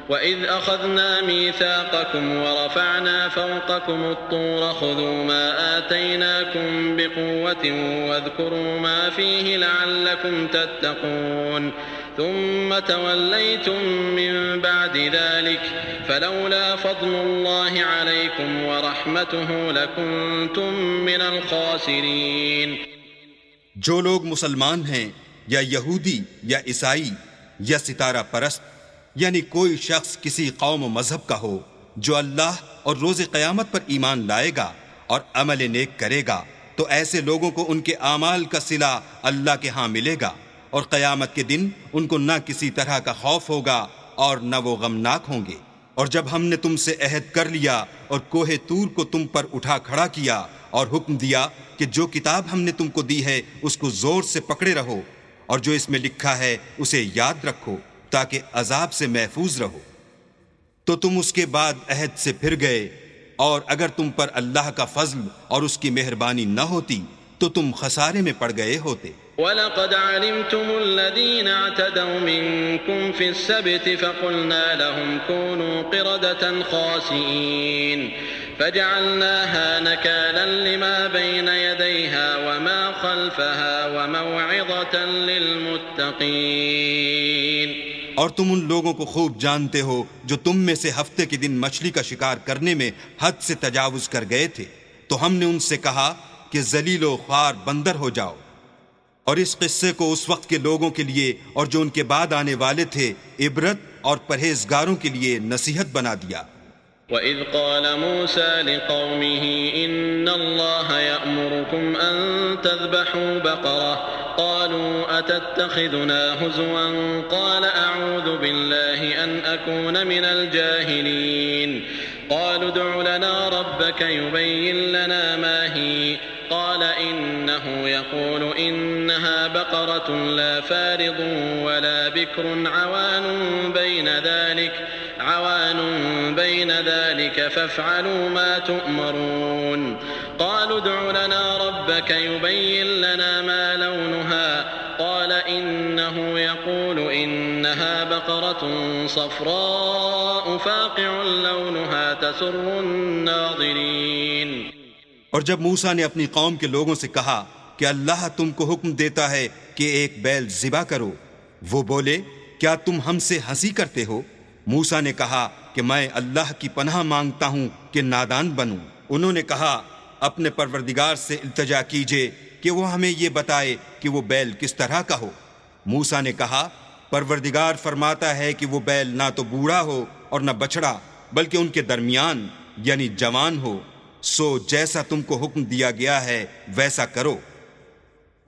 وَإِذْ أَخَذْنَا مِيثَاقَكُمْ وَرَفَعْنَا فَوْقَكُمُ الطُّورَ خُذُوا مَا آتَيْنَاكُمْ بِقُوَّةٍ وَاذْكُرُوا مَا فِيهِ لَعَلَّكُمْ تَتَّقُونَ ثُمَّ تَوَلَّيْتُمْ مِنْ بَعْدِ ذَلِكَ فَلَوْلَا فَضْلُ اللَّهِ عَلَيْكُمْ وَرَحْمَتُهُ لَكُنْتُمْ مِنَ الْخَاسِرِينَ۔ جو لوگ مسلمان ہیں یا یہودی یا عیسائی یا ستارہ پرست، یعنی کوئی شخص کسی قوم و مذہب کا ہو جو اللہ اور روز قیامت پر ایمان لائے گا اور عمل نیک کرے گا تو ایسے لوگوں کو ان کے اعمال کا صلہ اللہ کے ہاں ملے گا، اور قیامت کے دن ان کو نہ کسی طرح کا خوف ہوگا اور نہ وہ غمناک ہوں گے۔ اور جب ہم نے تم سے عہد کر لیا اور کوہ طور کو تم پر اٹھا کھڑا کیا اور حکم دیا کہ جو کتاب ہم نے تم کو دی ہے اس کو زور سے پکڑے رہو اور جو اس میں لکھا ہے اسے یاد رکھو تاکہ عذاب سے محفوظ رہو، تو تم اس کے بعد عہد سے پھر گئے، اور اگر تم پر اللہ کا فضل اور اس کی مہربانی نہ ہوتی تو تم خسارے میں پڑ گئے ہوتے۔ وَلَقَدْ عَلِمْتُمُ الَّذِينَ اعْتَدَوْا مِنْكُمْ فِي السَّبْتِ فَقُلْنَا لَهُمْ كُونُوا قِرَدَةً خَاسِئِينَ فَجَعَلْنَاهَا نَكَالًا لِمَا بَيْنَ يَدَيْهَا وَمَا خَلْفَهَا وَمَوْعِظَةً لِلْمُتَّقِينَ۔ اور تم ان لوگوں کو خوب جانتے ہو جو تم میں سے ہفتے کے دن مچھلی کا شکار کرنے میں حد سے تجاوز کر گئے تھے، تو ہم نے ان سے کہا کہ ذلیل و خوار بندر ہو جاؤ، اور اس قصے کو اس وقت کے لوگوں کے لیے اور جو ان کے بعد آنے والے تھے عبرت اور پرہیزگاروں کے لیے نصیحت بنا دیا۔ وَإِذْ قَالَ مُوسَى لِقَوْمِهِ إِنَّ اللَّهَ يَأْمُرُكُمْ أَن تَذْبَحُوا بَقَرَةً قَالُوا أَتَتَّخِذُنَا هُزُوًا قَالَ أَعُوذُ بِاللَّهِ أَنْ أَكُونَ مِنَ الْجَاهِلِينَ قَالُوا ادْعُ لَنَا رَبَّكَ يُبَيِّن لَّنَا مَا هِيَ قَالَ إِنَّهُ يَقُولُ إِنَّهَا بَقَرَةٌ لَّا فَارِضٌ وَلَا بِكْرٌ عَوَانٌ ذلك فافعلوا ما تؤمرون قالوا ادع لنا ربك يبين لنا ما لونها قال إنه يقول إنها بقرة صفراء فاقع لونها تسر الناظرين۔ اور جب موسیٰ نے اپنی قوم کے لوگوں سے کہا کہ اللہ تم کو حکم دیتا ہے کہ ایک بیل ذبح کرو، وہ بولے کیا تم ہم سے ہنسی کرتے ہو؟ موسیٰ نے کہا کہ میں اللہ کی پناہ مانگتا ہوں کہ نادان بنوں۔ انہوں نے کہا اپنے پروردگار سے التجا کیجئے کہ وہ ہمیں یہ بتائے کہ وہ بیل کس طرح کا ہو۔ موسیٰ نے کہا پروردگار فرماتا ہے کہ وہ بیل نہ تو بوڑھا ہو اور نہ بچڑا، بلکہ ان کے درمیان یعنی جوان ہو، سو جیسا تم کو حکم دیا گیا ہے ویسا کرو۔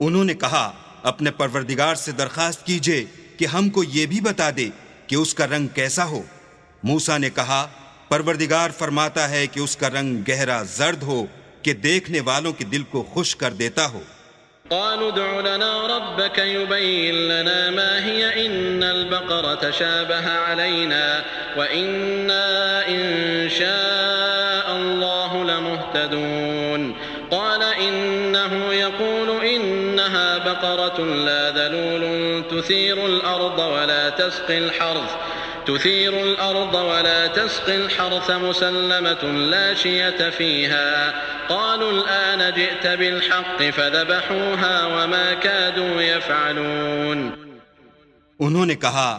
انہوں نے کہا اپنے پروردگار سے درخواست کیجئے کہ ہم کو یہ بھی بتا دے کہ اس کا رنگ کیسا ہو۔ موسیٰ نے کہا پروردگار فرماتا ہے کہ اس کا رنگ گہرا زرد ہو کہ دیکھنے والوں کے دل کو خوش کر دیتا ہو۔ قالوا ادع لنا ربك يبين لنا ما هي إن البقرة تشابه علينا وإنا إن شاء الله لمهتدون قال إنه يقول إنها بقرة لا ذلول تثير الأرض ولا تسقي الحرث مسلمة لا شية فيها قالوا الآن جئت بالحق فذبحوها وما كادوا يفعلون۔ انہوں نے کہا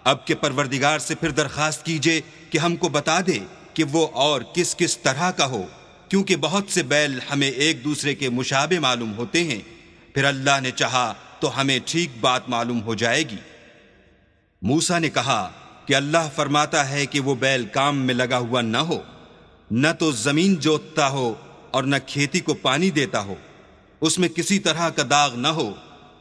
اب کے پروردگار سے پھر درخواست کیجئے کہ ہم کو بتا دے کہ وہ اور کس کس طرح کا ہو، کیونکہ بہت سے بیل ہمیں ایک دوسرے کے مشابہ معلوم ہوتے ہیں، پھر اللہ نے چاہا تو ہمیں ٹھیک بات معلوم ہو جائے گی۔ موسیٰ نے کہا کہ اللہ فرماتا ہے کہ وہ بیل کام میں لگا ہوا نہ ہو، نہ تو زمین جوتتا ہو اور نہ کھیتی کو پانی دیتا ہو، اس میں کسی طرح کا داغ نہ ہو۔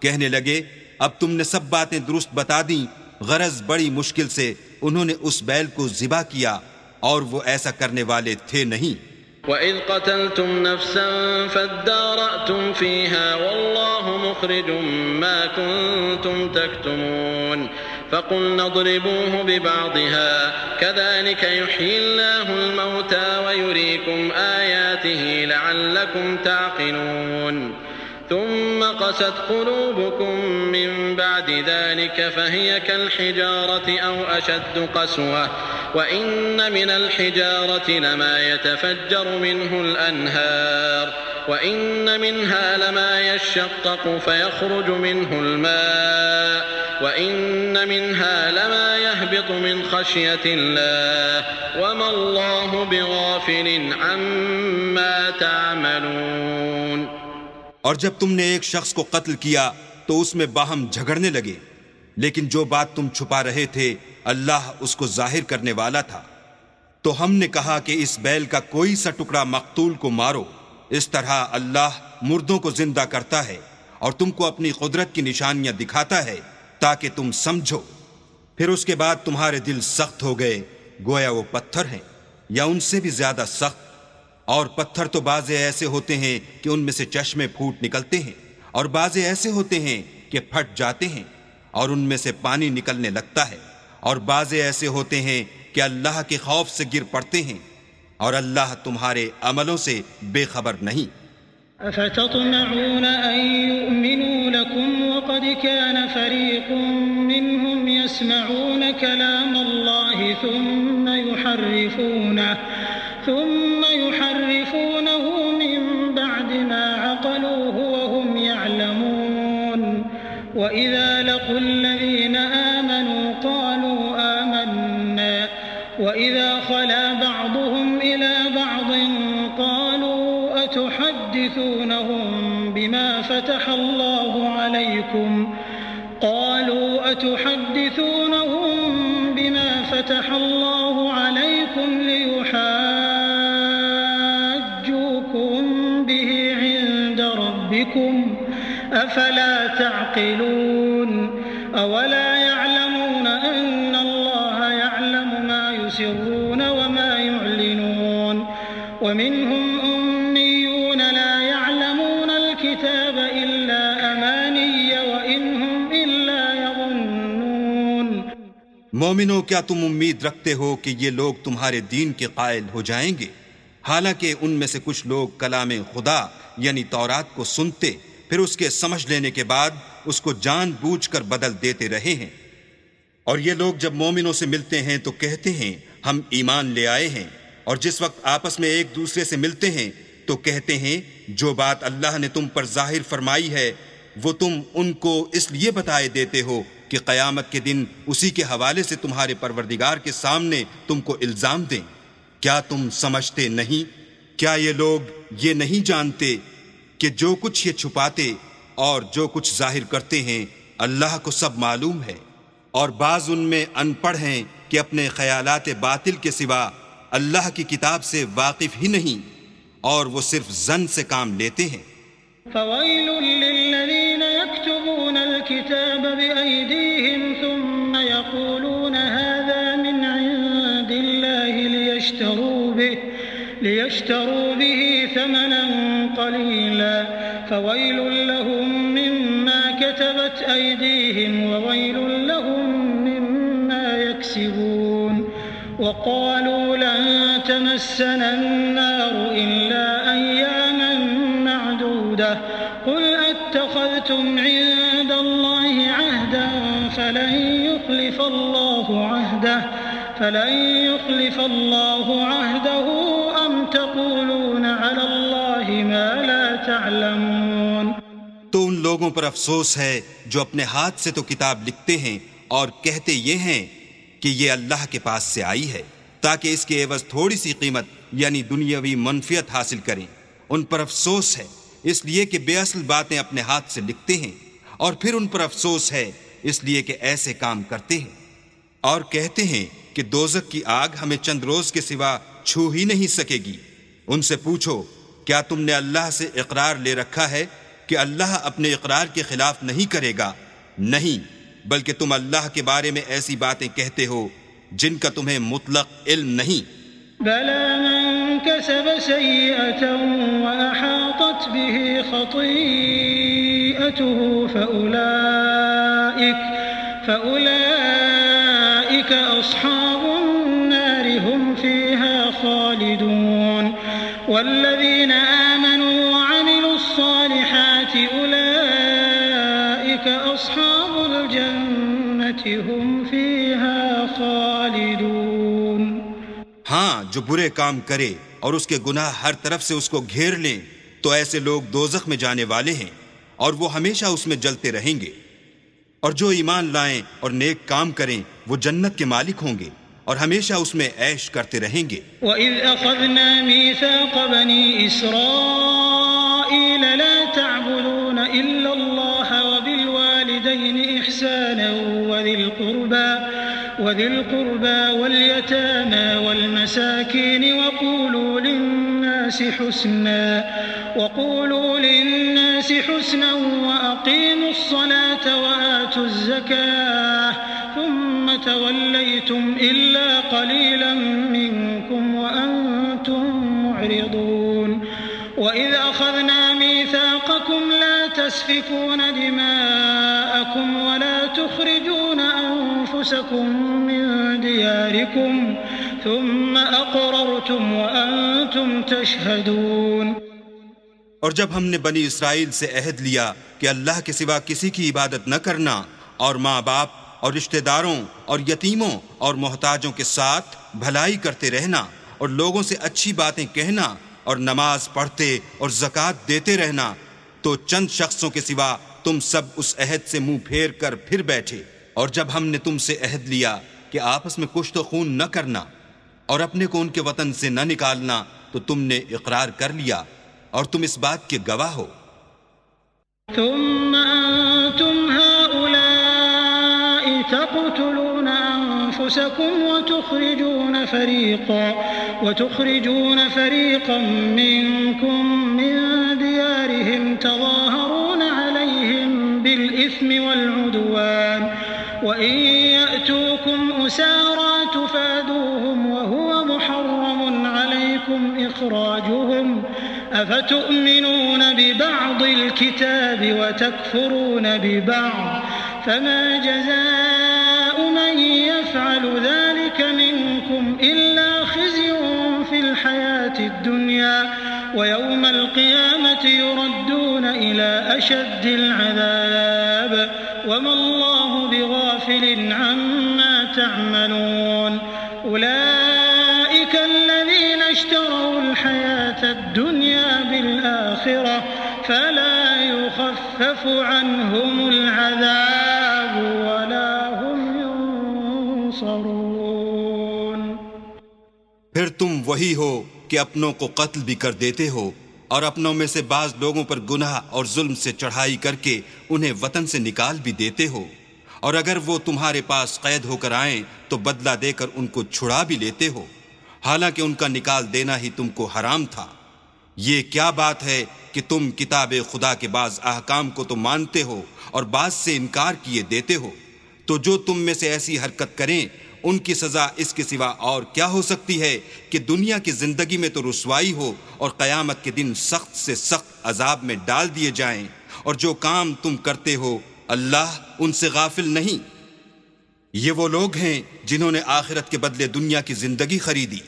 کہنے لگے اب تم نے سب باتیں درست بتا دیں، غرض بڑی مشکل سے انہوں نے اس بیل کو ذبح کیا اور وہ ایسا کرنے والے تھے نہیں۔ وَإِذْ قَتَلْتُمْ نَفْسًا فَادَّارَأْتُمْ فِيهَا وَاللَّهُ مُخْرِجٌ مَا كُنْتُمْ تَكْتُمُونَ فَقُلْنَا اضْرِبُوهُ بِبَعْضِهَا كَذَلِكَ يُحْيِي اللَّهُ الْمَوْتَى وَيُرِيكُمْ آيَاتِهِ لَعَلَّكُمْ تَعْقِلُونَ ثم قست قلوبكم من بعد ذلك فهي كالحجارة أو أشد قسوة وإن من الحجارة لما يتفجر منه الأنهار وإن منها لما يشقق فيخرج منه الماء وإن منها لما يهبط من خشية الله وما الله بغافل عما تعملون۔ اور جب تم نے ایک شخص کو قتل کیا تو اس میں باہم جھگڑنے لگے، لیکن جو بات تم چھپا رہے تھے اللہ اس کو ظاہر کرنے والا تھا۔ تو ہم نے کہا کہ اس بیل کا کوئی سا ٹکڑا مقتول کو مارو، اس طرح اللہ مردوں کو زندہ کرتا ہے اور تم کو اپنی قدرت کی نشانیاں دکھاتا ہے تاکہ تم سمجھو۔ پھر اس کے بعد تمہارے دل سخت ہو گئے گویا وہ پتھر ہیں یا ان سے بھی زیادہ سخت، اور پتھر تو بعضے ایسے ہوتے ہیں کہ ان میں سے چشمے پھوٹ نکلتے ہیں، اور بعضے ایسے ہوتے ہیں کہ پھٹ جاتے ہیں اور ان میں سے پانی نکلنے لگتا ہے، اور بعضے ایسے ہوتے ہیں کہ اللہ کے خوف سے گر پڑتے ہیں، اور اللہ تمہارے عملوں سے بے خبر نہیں۔ أفتطمعون أن يؤمنوا لكم وقد كان فريق منهم يسمعون كلام الله ثم يحرفونه من بعد ما عقلوه وهم يعلمون وإذا لقوا الذين آمنوا قالوا آمنا وإذا خلا بعضهم إلى بعض قالوا أتحدثونهم بما فتح الله عليكم ليحاجوكم به عند ربكم أفلا تعقلون أولا يعلمون أن الله يعلم ما يسرون وما يعلنون ومنهم أميون لا يعلمون الكتاب إلا أماني وإن هم إلا يظنون۔ مومنو کیا تم امید رکھتے ہو کہ یہ لوگ تمہارے دین کے قائل ہو جائیں گے؟ حالانکہ ان میں سے کچھ لوگ کلام خدا یعنی تورات کو سنتے پھر اس کے سمجھ لینے کے بعد اس کو جان بوجھ کر بدل دیتے رہے ہیں۔ اور یہ لوگ جب مومنوں سے ملتے ہیں تو کہتے ہیں ہم ایمان لے آئے ہیں، اور جس وقت آپس میں ایک دوسرے سے ملتے ہیں تو کہتے ہیں جو بات اللہ نے تم پر ظاہر فرمائی ہے وہ تم ان کو اس لیے بتائے دیتے ہو کہ قیامت کے دن اسی کے حوالے سے تمہارے پروردگار کے سامنے تم کو الزام دیں۔ کیا تم سمجھتے نہیں؟ کیا یہ لوگ یہ نہیں جانتے کہ جو کچھ یہ چھپاتے اور جو کچھ ظاہر کرتے ہیں اللہ کو سب معلوم ہے؟ اور بعض ان میں ان پڑھ ہیں کہ اپنے خیالات باطل کے سوا اللہ کی کتاب سے واقف ہی نہیں، اور وہ صرف ظن سے کام لیتے ہیں۔ فويل للذين يكتبون الكتاب بأيديهم ثم يقولون هذا من عند الله ليشتروا به ثمنا قليلا فويل لهم مما كتبت أيديهم وويل لهم مما يكسبون وقالوا لن تمسنا النار إلا أياما معدودة قل أتخذتم عند الله عهدا فلن يخلف الله عهده أم تقولون على الله ما لا تعلمون۔ تو ان لوگوں پر افسوس ہے جو اپنے ہاتھ سے تو کتاب لکھتے ہیں اور کہتے یہ ہیں کہ یہ اللہ کے پاس سے آئی ہے تاکہ اس کے عوض تھوڑی سی قیمت یعنی دنیاوی منفعت حاصل کریں۔ ان پر افسوس ہے اس لیے کہ بے اصل باتیں اپنے ہاتھ سے لکھتے ہیں، اور پھر ان پر افسوس ہے اس لیے کہ ایسے کام کرتے ہیں، اور کہتے ہیں کہ دوزخ کی آگ ہمیں چند روز کے سوا چھو ہی نہیں سکے گی۔ ان سے پوچھو کیا تم نے اللہ سے اقرار لے رکھا ہے کہ اللہ اپنے اقرار کے خلاف نہیں کرے گا؟ نہیں، بلکہ تم اللہ کے بارے میں ایسی باتیں کہتے ہو جن کا تمہیں مطلق علم نہیں۔ بلى من كسب سيئة وأحاطت به خطيئته فأولئك أصحاب النار هم فيها خالدون والذين آمنوا وعملوا الصالحات أولئك أصحاب الجنة هم فيها خالدون۔ ہاں، جو برے کام کرے اور اس کے گناہ ہر طرف سے اس کو گھیر لیں تو ایسے لوگ دوزخ میں جانے والے ہیں اور وہ ہمیشہ اس میں جلتے رہیں گے، اور جو ایمان لائیں اور نیک کام کریں وہ جنت کے مالک ہوں گے اور ہمیشہ اس میں عیش کرتے رہیں گے۔ وَإِذْ أَخَذْنَا مِيثَاقَ بَنِي إِسْرَائِيلَ لَا تَعْبُدُونَ إِلَّا اللَّهَ وَبِالْوَالِدَيْنِ إِحْسَانًا وذي القربى واليتامى والمساكين وقولوا للناس حسنا وأقيموا الصلاة وآتوا الزكاة ثم توليتم إلا قليلا منكم وأنتم معرضون وإذ أخذنا ميثاقكم لا تسفكون دماءكم ولا تخرجون أنفسكم من دياركم ثم أقررتم وأنتم تشهدون۔ اور جب ہم نے بنی اسرائیل سے عہد لیا کہ اللہ کے سوا کسی کی عبادت نہ کرنا، اور ماں باپ اور رشتہ داروں اور یتیموں اور محتاجوں کے ساتھ بھلائی کرتے رہنا اور لوگوں سے اچھی باتیں کہنا اور نماز پڑھتے اور زکوٰۃ دیتے رہنا، تو چند شخصوں کے سوا تم سب اس عہد سے منہ پھیر کر پھر بیٹھے۔ اور جب ہم نے تم سے عہد لیا کہ آپس میں کشت و خون نہ کرنا اور اپنے کو ان کے وطن سے نہ نکالنا، تو تم نے اقرار کر لیا اور تم اس بات کے گواہ ہو۔ ثم أنتم هؤلاء تقتلون أنفسكم وتخرجون فريقا منكم من ديارهم تظاهرون عليهم بالإثم والعدوان وإن يأتوكم أسارى تفادوهم وهو محرم عليكم إخراجهم أفتؤمنون ببعض الكتاب وتكفرون ببعض فما جزاء من يفعل ذلك منكم إلا خزي في الحياة الدنيا ويوم القيامة يردون إلى أشد العذاب وما الله بغافل عما تعملون أولئك الذين اشتروا الحياة الدنيا بالآخرة فلا يخفف عنهم العذاب ولا هم ينصرون. پھر تم وہی ہو کہ اپنوں کو قتل بھی کر دیتے ہو اور اپنوں میں سے بعض لوگوں پر گناہ اور ظلم سے چڑھائی کر کے انہیں وطن سے نکال بھی دیتے ہو، اور اگر وہ تمہارے پاس قید ہو کر آئیں تو بدلہ دے کر ان کو چھڑا بھی لیتے ہو، حالانکہ ان کا نکال دینا ہی تم کو حرام تھا. یہ کیا بات ہے کہ تم کتاب خدا کے بعض احکام کو تو مانتے ہو اور بعض سے انکار کیے دیتے ہو؟ تو جو تم میں سے ایسی حرکت کریں ان کی سزا اس کے سوا اور کیا ہو سکتی ہے کہ دنیا کی زندگی میں تو رسوائی ہو اور قیامت کے دن سخت سے سخت عذاب میں ڈال دیے جائیں، اور جو کام تم کرتے ہو اللہ ان سے غافل نہیں. یہ وہ لوگ ہیں جنہوں نے آخرت کے بدلے دنیا کی زندگی خریدی،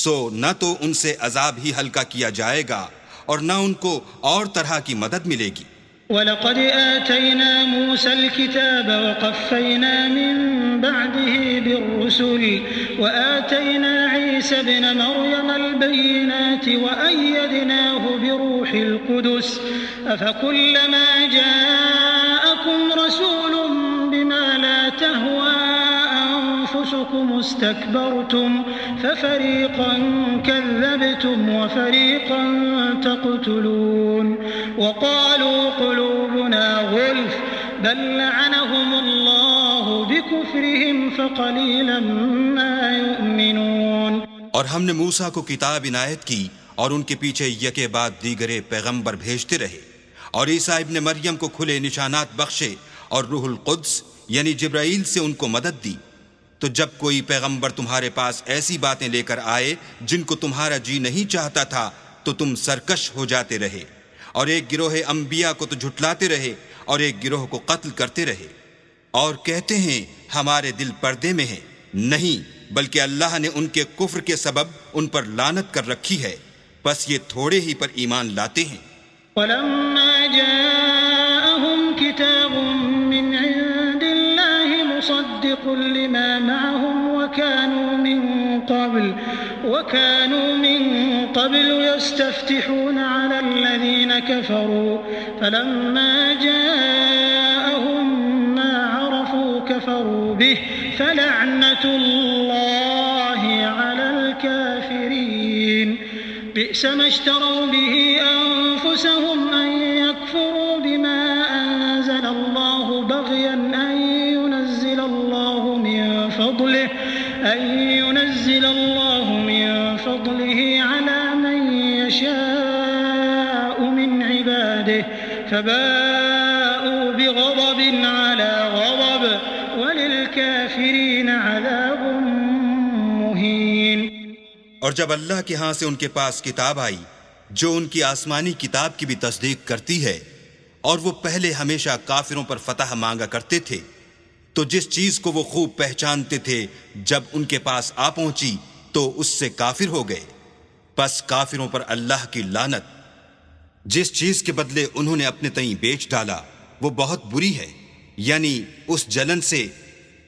سو نہ تو ان سے عذاب ہی ہلکا کیا جائے گا اور نہ ان کو اور طرح کی مدد ملے گی. وَلَقَدْ آتَيْنَا مُوسَى الْكِتَابَ وَقَفَّيْنَا مِن بَعْدِهِ بِالرُّسُلِ وَآتَيْنَا عِيسَى ابْنَ مَرْيَمَ الْبَيِّنَاتِ وَأَيَّدْنَاهُ بِرُوحِ الْقُدُسِ أَفَكُلَّمَا جَاءَكُمْ رَسُولٌ بِمَا لَا تَهْوَىٰ أَنفُسُكُمُ اسْتَكْبَرْتُمْ فَفَرِيقًا كَذَّبْتُمْ وَفَرِيقًا تَقْتُلُونَ وَقَالُوا قُلُوبُنَا غُلْفٌ بَل لَّعَنَهُمُ اللَّهُ بِكُفْرِهِمْ فَقَلِيلًا مَّا يُؤْمِنُونَ. اور ہم نے موسیٰ کو کتاب عنایت کی اور ان کے پیچھے یکے بعد دیگرے پیغمبر بھیجتے رہے، اور عیسیٰ ابن مریم کو کھلے نشانات بخشے اور روح القدس یعنی جبرائیل سے ان کو مدد دی. تو جب کوئی پیغمبر تمہارے پاس ایسی باتیں لے کر آئے جن کو تمہارا جی نہیں چاہتا تھا تو تم سرکش ہو جاتے رہے، اور ایک گروہ انبیاء کو تو جھٹلاتے رہے اور ایک گروہ کو قتل کرتے رہے، اور کہتے ہیں ہمارے دل پردے میں ہیں. نہیں، بلکہ اللہ نے ان کے کفر کے سبب ان پر لعنت کر رکھی ہے، بس یہ تھوڑے ہی پر ایمان لاتے ہیں. وَلَمَّا جَاءَهُمْ كِتَابٌ مِّنْ عِندِ اللَّهِ مُصَدِّقٌ لِّمَا مَعَهُمْ وَكَانُوا مِن قَبْلُ يَسْتَفْتِحُونَ عَلَى الَّذِينَ كَفَرُوا فَلَمَّا جَاءَهُم مَّا عَرَفُوا كَفَرُوا بِهِ فَلَعْنَةُ اللَّهِ عَلَى الْكَافِرِينَ. بئس ما اشتروا به أنفسهم أن يكفروا بما أنزل الله بغيا أن ينزل الله من فضله على من يشاء من عباده فباءوا بغضب على غضب وللكافرين عذاب مهين. اور جب اللہ کے ہاں سے ان کے پاس کتاب آئی جو ان کی آسمانی کتاب کی بھی تصدیق کرتی ہے، اور وہ پہلے ہمیشہ کافروں پر فتح مانگا کرتے تھے، تو جس چیز کو وہ خوب پہچانتے تھے جب ان کے پاس آ پہنچی تو اس سے کافر ہو گئے. پس کافروں پر اللہ کی لعنت. جس چیز کے بدلے انہوں نے اپنے تئیں بیچ ڈالا وہ بہت بری ہے، یعنی اس جلن سے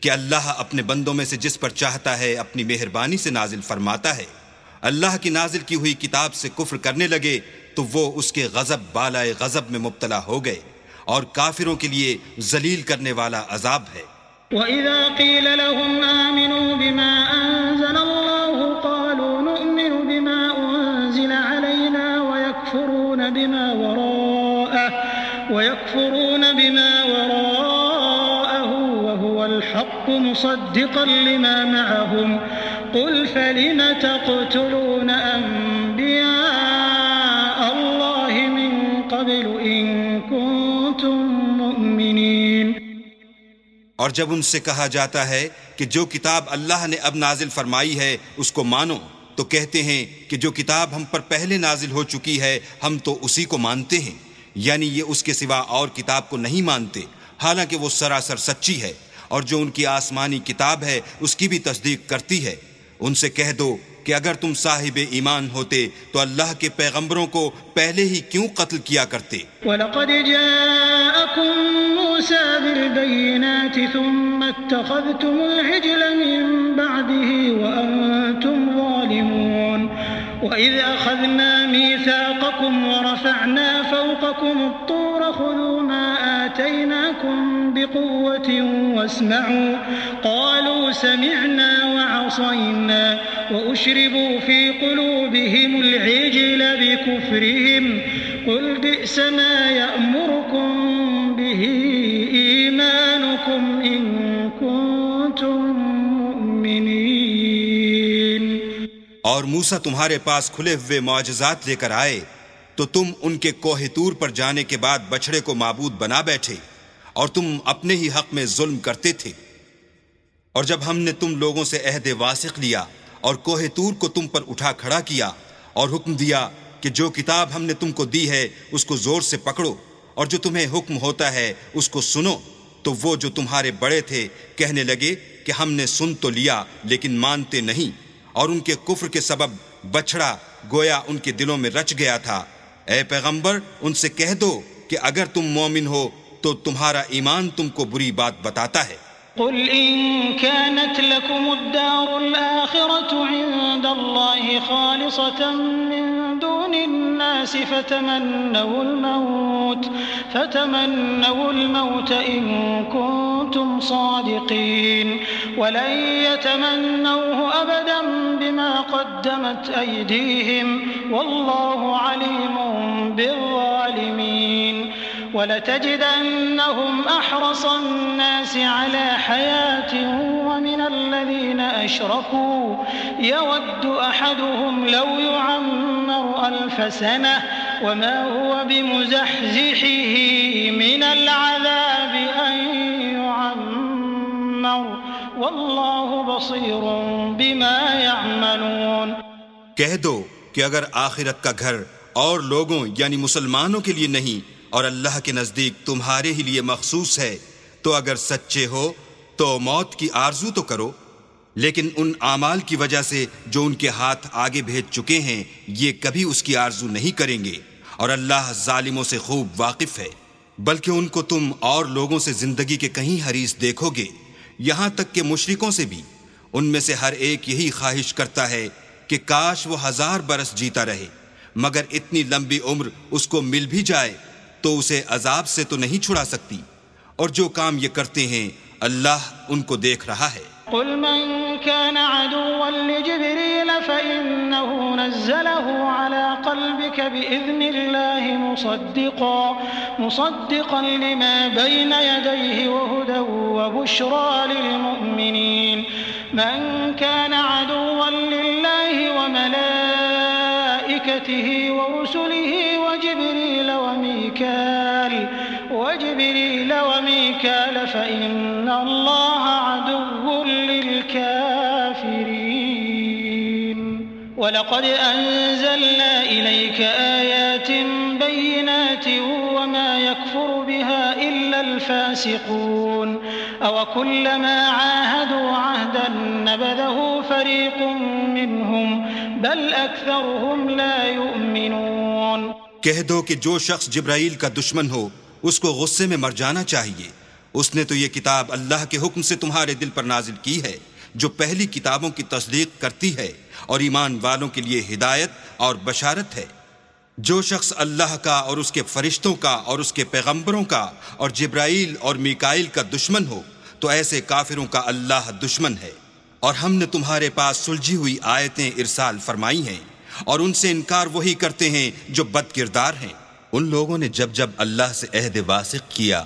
کہ اللہ اپنے بندوں میں سے جس پر چاہتا ہے اپنی مہربانی سے نازل فرماتا ہے. اللہ کی نازل کی ہوئی کتاب سے کفر کرنے لگے تو وہ اس کے غضب بالائے غضب میں مبتلا ہو گئے، اور کافروں کے لیے ذلیل کرنے والا عذاب ہے. وَإِذَا قِيلَ لَهُمْ آمِنُوا بِمَا أَنزَلَ اللَّهُ قَالُوا نُؤْمِنُ بِمَا أُنزِلَ عَلَيْنَا وَيَكْفُرُونَ بِمَا وَرَاءَهُ وَهُوَ الْحَقُّ مُصَدِّقًا لِمَا مَعَهُمْ قُلْ فَلِمَ تَقْتُلُونَ أَنبِيَاءَ اللَّهِ مِن قَبْلُ إِن كُنتُم مُّؤْمِنِينَ. اور جب ان سے کہا جاتا ہے کہ جو کتاب اللہ نے اب نازل فرمائی ہے اس کو مانو، تو کہتے ہیں کہ جو کتاب ہم پر پہلے نازل ہو چکی ہے ہم تو اسی کو مانتے ہیں، یعنی یہ اس کے سوا اور کتاب کو نہیں مانتے، حالانکہ وہ سراسر سچی ہے. اور جو ان کی آسمانی کتاب ہے اس کی بھی تصدیق کرتی ہے۔ ان سے کہہ دو کہ اگر تم صاحب ایمان ہوتے تو اللہ کے پیغمبروں کو پہلے ہی کیوں قتل کیا کرتے؟ وَلَقَدْ جَاءَكُم مُوسَىٰ بِالْبَيِّنَاتِ ثُمَّ اتَّخَذْتُمُ الْعِجْلَ مِن بَعْدِهِ وَأَنتُمْ ظَالِمُونَ وَإِذْ أَخَذْنَا مِيثَاقَكُمْ وَرَفَعْنَا فَوْقَكُمُ الطُّورَ خُذُوا مَا آتَيْنَاكُمْ بِقُوَّةٍ وَاسْمَعُوا قَالُوا سَمِعْنَا وَعَصَيْنَا وَأُشْرِبُوا فِي قُلُوبِهِمُ الْعِجْلَ بِكُفْرِهِمْ قُلْ بِئْسَ مَا يَأْمُرُكُمْ بِهِ إِيمَانُكُمْ إِن كُنتُم مُّؤْمِنِينَ۔ اور موسیٰ تمہارے پاس کھلے ہوئے معجزات لے کر آئے تو تم ان کے کوہ طور پر جانے کے بعد بچڑے کو معبود بنا بیٹھے اور تم اپنے ہی حق میں ظلم کرتے تھے۔ اور جب ہم نے تم لوگوں سے عہد واثق لیا اور کوہ طور کو تم پر اٹھا کھڑا کیا اور حکم دیا کہ جو کتاب ہم نے تم کو دی ہے اس کو زور سے پکڑو اور جو تمہیں حکم ہوتا ہے اس کو سنو، تو وہ جو تمہارے بڑے تھے کہنے لگے کہ ہم نے سن تو لیا لیکن مانتے نہیں، اور ان کے کفر کے سبب بچڑا گویا ان کے دلوں میں رچ گیا تھا۔ اے پیغمبر ان سے کہہ دو کہ اگر تم مومن ہو تو تمہارا ایمان تم کو بری بات بتاتا ہے۔ قل إن كانت لكم الدار الآخرة عند الله خالصة من دون الناس فتمنوا الموت إن كنتم صادقين ولن يتمنوه أبدا بما قدمت أيديهم والله عليم بالظالمين ولتجدنهم أحرص الناس على حياة ومن الذين أشركوا يود أحدهم لو يعمر 1000 سنة وما هو بمزحزحه من العذاب أن يعمر والله بصير بما يعملون۔ کہہ دو کہ اگر آخرت کا گھر اور لوگوں یعنی مسلمانوں کے لیے نہیں اور اللہ کے نزدیک تمہارے ہی لیے مخصوص ہے تو اگر سچے ہو تو موت کی آرزو تو کرو، لیکن ان اعمال کی وجہ سے جو ان کے ہاتھ آگے بھیج چکے ہیں یہ کبھی اس کی آرزو نہیں کریں گے، اور اللہ ظالموں سے خوب واقف ہے۔ بلکہ ان کو تم اور لوگوں سے زندگی کے کہیں حریص دیکھو گے، یہاں تک کہ مشرکوں سے بھی۔ ان میں سے ہر ایک یہی خواہش کرتا ہے کہ کاش وہ 1000 برس جیتا رہے، مگر اتنی لمبی عمر اس کو مل بھی جائے تو اسے عذاب سے تو نہیں چھڑا سکتی، اور جو کام یہ کرتے ہیں اللہ ان کو دیکھ رہا ہے۔ قل من كان عدوا لجبريل فإنه نزله على قلبك بإذن الله مصدقا لما بين يديه وهدى وبشرى للمؤمنين من كان عدوا لله وملائكته ورسله وجبريل وميكال فإن الله عدو للكافرين ولقد أنزلنا إليك آيات بينات وما يكفر بها إلا الفاسقون أوكلما عاهدوا عهدا نبذه فريق منهم بل أكثرهم لا يؤمنون۔ کہہ دو کہ جو شخص جبرائیل کا دشمن ہو اس کو غصے میں مر جانا چاہیے، اس نے تو یہ کتاب اللہ کے حکم سے تمہارے دل پر نازل کی ہے جو پہلی کتابوں کی تصدیق کرتی ہے اور ایمان والوں کے لیے ہدایت اور بشارت ہے۔ جو شخص اللہ کا اور اس کے فرشتوں کا اور اس کے پیغمبروں کا اور جبرائیل اور میکائیل کا دشمن ہو تو ایسے کافروں کا اللہ دشمن ہے۔ اور ہم نے تمہارے پاس سلجھی ہوئی آیتیں ارسال فرمائی ہیں اور ان سے انکار وہی کرتے ہیں جو بد کردار ہیں۔ ان لوگوں نے جب اللہ سے عہد واثق کیا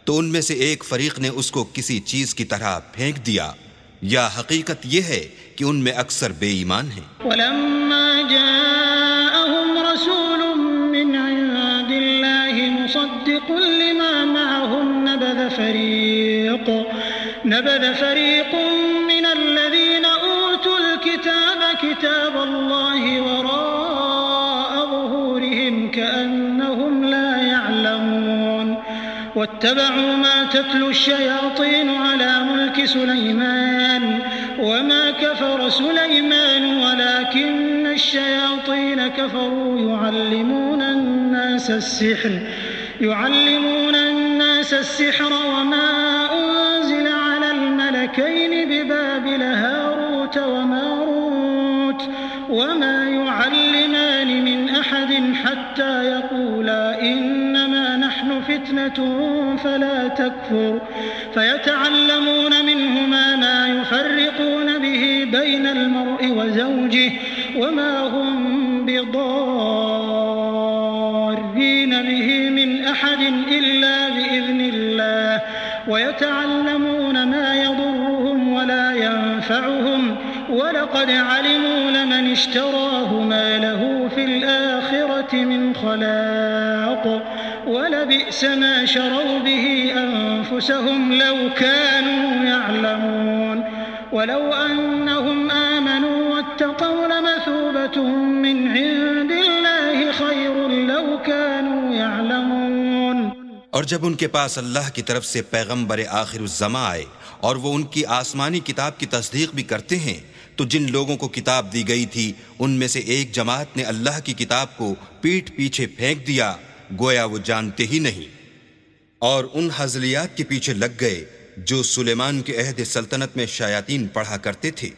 تو ان میں سے ایک فریق نے اس کو کسی چیز کی طرح پھینک دیا، یا حقیقت یہ ہے کہ ان میں اکثر بے ایمان ہیں۔ وَلَمَّا جَاءَهُمْ رَسُولٌ مِّنْ عِندِ اللَّهِ مُصَدِّقٌ لِّمَا مَعَهُمْ نَبَذَ فَرِيقٌ مِّنَ الَّذِينَ أُوتُوا الْكِتَابَ كِتَابَ اللَّهِ وَرَاءَ ظُهُورِهِمْ كَأَنَّهُمْ لَا يَعْلَمُونَ واتبعوا ما تتلو الشياطين على ملك سليمان وما كفر سليمان ولكن الشياطين كفروا يعلمون الناس السحر وما أنزل على الملكين ببابل هاروت وماروت وما يعلمان من أحد حتى يقولا إنما نحن فتنة فلا تكفر فيتعلمون منهما ما يفرقون به بين المرء وزوجه وما هم بضارين به من أحد إلا بإذن الله ويتعلمون ما يضرهم ولا ينفعهم وَلَقَدْ عَلِمُوا لَمَنِ اشْتَرَاهُ مَا لَهُ فِي الْآخِرَةِ مِنْ خَلَاقٍ وَلَبِئْسَ مَا شَرَوْا بِهِ أَنفُسَهُمْ لَوْ كَانُوا يَعْلَمُونَ وَلَوْ أَنَّهُمْ آمَنُوا وَاتَّقَوْا لَمَثُوبَةٌ مِّنْ عِندِ اللَّهِ خَيْرٌ لَوْ كَانُوا يَعْلَمُونَ۔ اور جب ان کے پاس اللہ کی طرف سے پیغمبر آخر الزماں آئے اور وہ ان کی آسمانی کتاب کی تصدیق بھی کرتے ہیں، تو جن لوگوں کو کتاب دی گئی تھی ان میں سے ایک جماعت نے اللہ کی کتاب کو پیٹھ پیچھے پھینک دیا گویا وہ جانتے ہی نہیں، اور ان ہزلیات کے پیچھے لگ گئے جو سلیمان کے عہد سلطنت میں شیاطین پڑھا کرتے تھے،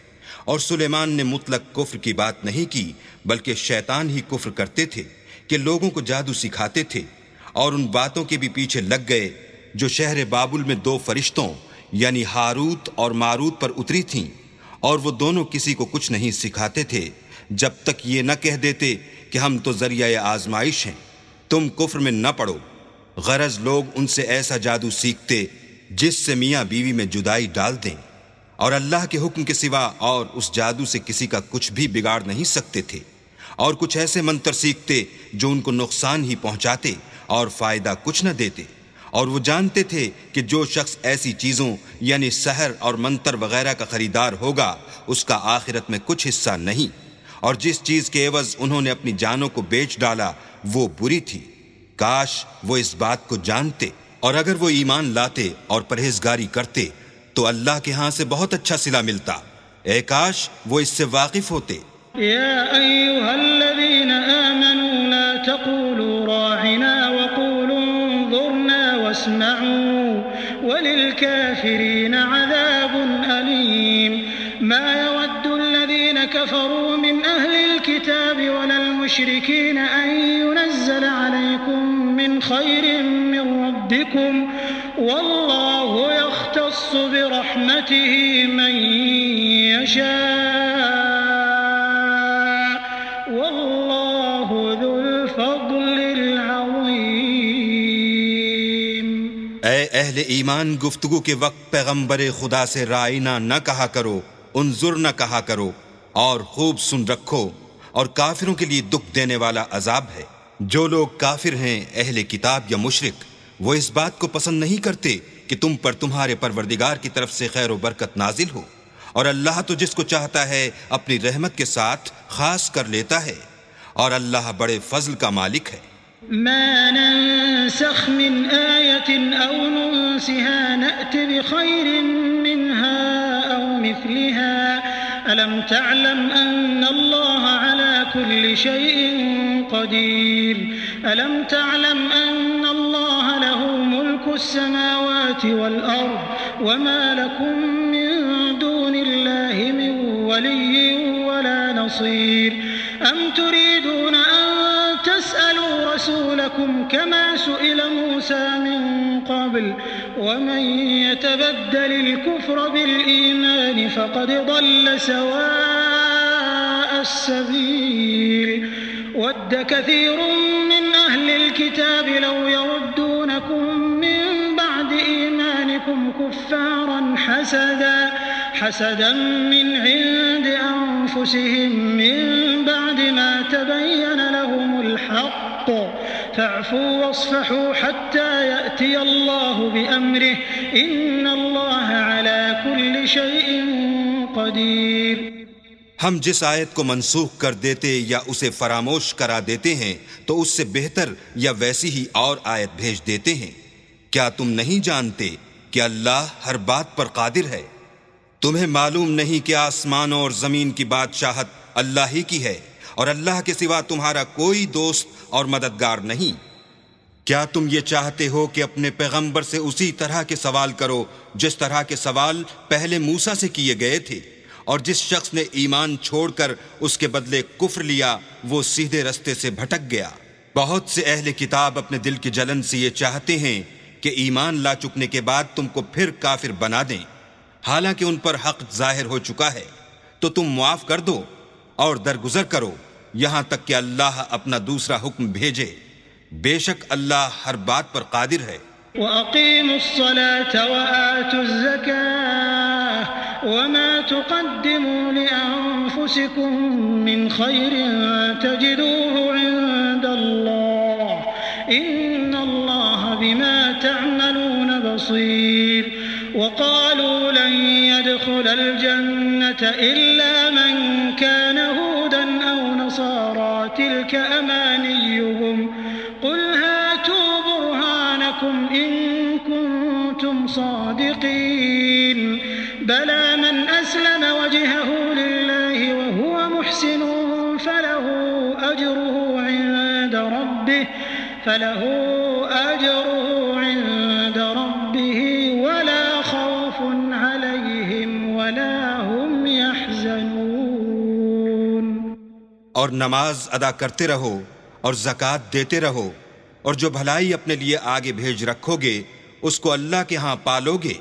اور سلیمان نے مطلق کفر کی بات نہیں کی بلکہ شیطان ہی کفر کرتے تھے کہ لوگوں کو جادو سکھاتے تھے، اور ان باتوں کے بھی پیچھے لگ گئے جو شہر بابل میں 2 فرشتوں یعنی ہاروت اور ماروت پر اتری تھیں، اور وہ دونوں کسی کو کچھ نہیں سکھاتے تھے جب تک یہ نہ کہہ دیتے کہ ہم تو ذریعہ آزمائش ہیں، تم کفر میں نہ پڑو۔ غرض لوگ ان سے ایسا جادو سیکھتے جس سے میاں بیوی میں جدائی ڈال دیں، اور اللہ کے حکم کے سوا اور اس جادو سے کسی کا کچھ بھی بگاڑ نہیں سکتے تھے، اور کچھ ایسے منتر سیکھتے جو ان کو نقصان ہی پہنچاتے اور فائدہ کچھ نہ دیتے، اور وہ جانتے تھے کہ جو شخص ایسی چیزوں یعنی سحر اور منتر وغیرہ کا خریدار ہوگا اس کا آخرت میں کچھ حصہ نہیں، اور جس چیز کے عوض انہوں نے اپنی جانوں کو بیچ ڈالا وہ بری تھی۔ کاش وہ اس بات کو جانتے، اور اگر وہ ایمان لاتے اور پرہیزگاری کرتے تو اللہ کے ہاں سے بہت اچھا صلہ ملتا، اے کاش وہ اس سے واقف ہوتے۔ یا ایھا الذین آمنوا لا تقولوا راعنا وقولوا انظرنا واسمعوا وللكافرين عذاب أليم ما يود الذين كفروا من أهل الكتاب ولا المشركين أن ينزل عليكم من خير من ربكم والله يختص برحمته من يشاء والله ذو الفضل العظيم۔ اے اہل ایمان، گفتگو کے وقت پیغمبر خدا سے رائنا نہ کہا کرو، انظر نہ کہا کرو، اور خوب سن رکھو، اور کافروں کے لیے دکھ دینے والا عذاب ہے۔ جو لوگ کافر ہیں اہل کتاب یا مشرک، وہ اس بات کو پسند نہیں کرتے کہ تم پر تمہارے پروردگار کی طرف سے خیر و برکت نازل ہو، اور اللہ تو جس کو چاہتا ہے اپنی رحمت کے ساتھ خاص کر لیتا ہے، اور اللہ بڑے فضل کا مالک ہے۔ ما ننسخ من آية أو ننسها نأت بخير منها أو مثلها ألم تعلم أن الله على كل شيء قدير ألم تعلم أن الله له ملك السماوات والأرض وما لكم من دون الله من ولي ولا نصير أم تريدون أن تسألوا رسولكم كما سئل موسى من قبل ومن يتبدل الكفر بالإيمان فقد ضل سواء السبيل ود كثير من أهل الكتاب لو يردونكم من بعد إيمانكم كفارا حسدا من عند أنفسهم من بعد ما تبين لهم الحق فاعفوا واصفحوا حتى يأتي الله بأمره إن الله على كل شيء قدير۔ ہم جس آیت کو منسوخ کر دیتے یا اسے فراموش کرا دیتے ہیں تو اس سے بہتر یا ویسی ہی اور آیت بھیج دیتے ہیں۔ کیا تم نہیں جانتے کہ اللہ ہر بات پر قادر ہے؟ تمہیں معلوم نہیں کہ آسمانوں اور زمین کی بادشاہت اللہ ہی کی ہے اور اللہ کے سوا تمہارا کوئی دوست اور مددگار نہیں؟ کیا تم یہ چاہتے ہو کہ اپنے پیغمبر سے اسی طرح کے سوال کرو جس طرح کے سوال پہلے موسیٰ سے کیے گئے تھے؟ اور جس شخص نے ایمان چھوڑ کر اس کے بدلے کفر لیا وہ سیدھے رستے سے بھٹک گیا۔ بہت سے اہل کتاب اپنے دل کی جلن سے یہ چاہتے ہیں کہ ایمان لا چکنے کے بعد تم کو پھر کافر بنا دیں، حالانکہ ان پر حق ظاہر ہو چکا ہے، تو تم معاف کر دو اور درگزر کرو یہاں تک کہ اللہ اپنا دوسرا حکم بھیجے۔ بے شک اللہ ہر بات پر قادر ہے۔ وَأَقِيمُوا الصَّلَاةَ وَآتُوا الزَّكَاةَ وَمَا تُقَدِّمُوا لِأَنفُسِكُم مِّنْ خَيْرٍ تَجِدُوهُ عِندَ اللَّهِ إِنَّ اللَّهَ بِمَا تَعْمَلُونَ بَصِيرٌ وَقَالُوا لَن يَدْخُلَ الْجَنَّةَ إِلَّا مَن كَانَ هُودًا أَوْ نَصَارَىٰ تِلْكَ أَمَانِيُّهُمْ قُلْ هَاتُوا بُرْهَانَكُمْ إِن كُنتُمْ صَادِقِينَ بَلَىٰ مَنْ أَسْلَمَ وَجْهَهُ لِلَّهِ وَهُوَ مُحْسِنٌ فَلَهُ أَجْرُهُ عِندَ رَبِّهِ وَلَا خَوْفٌ عَلَيْهِمْ وَلَا هُمْ يَحْزَنُونَ۔ اور نماز ادا کرتے رہو اور زکوٰۃ دیتے رہو، اور جو بھلائی اپنے لیے آگے بھیج رکھو گے اس کو اللہ کے ہاں پالو گے۔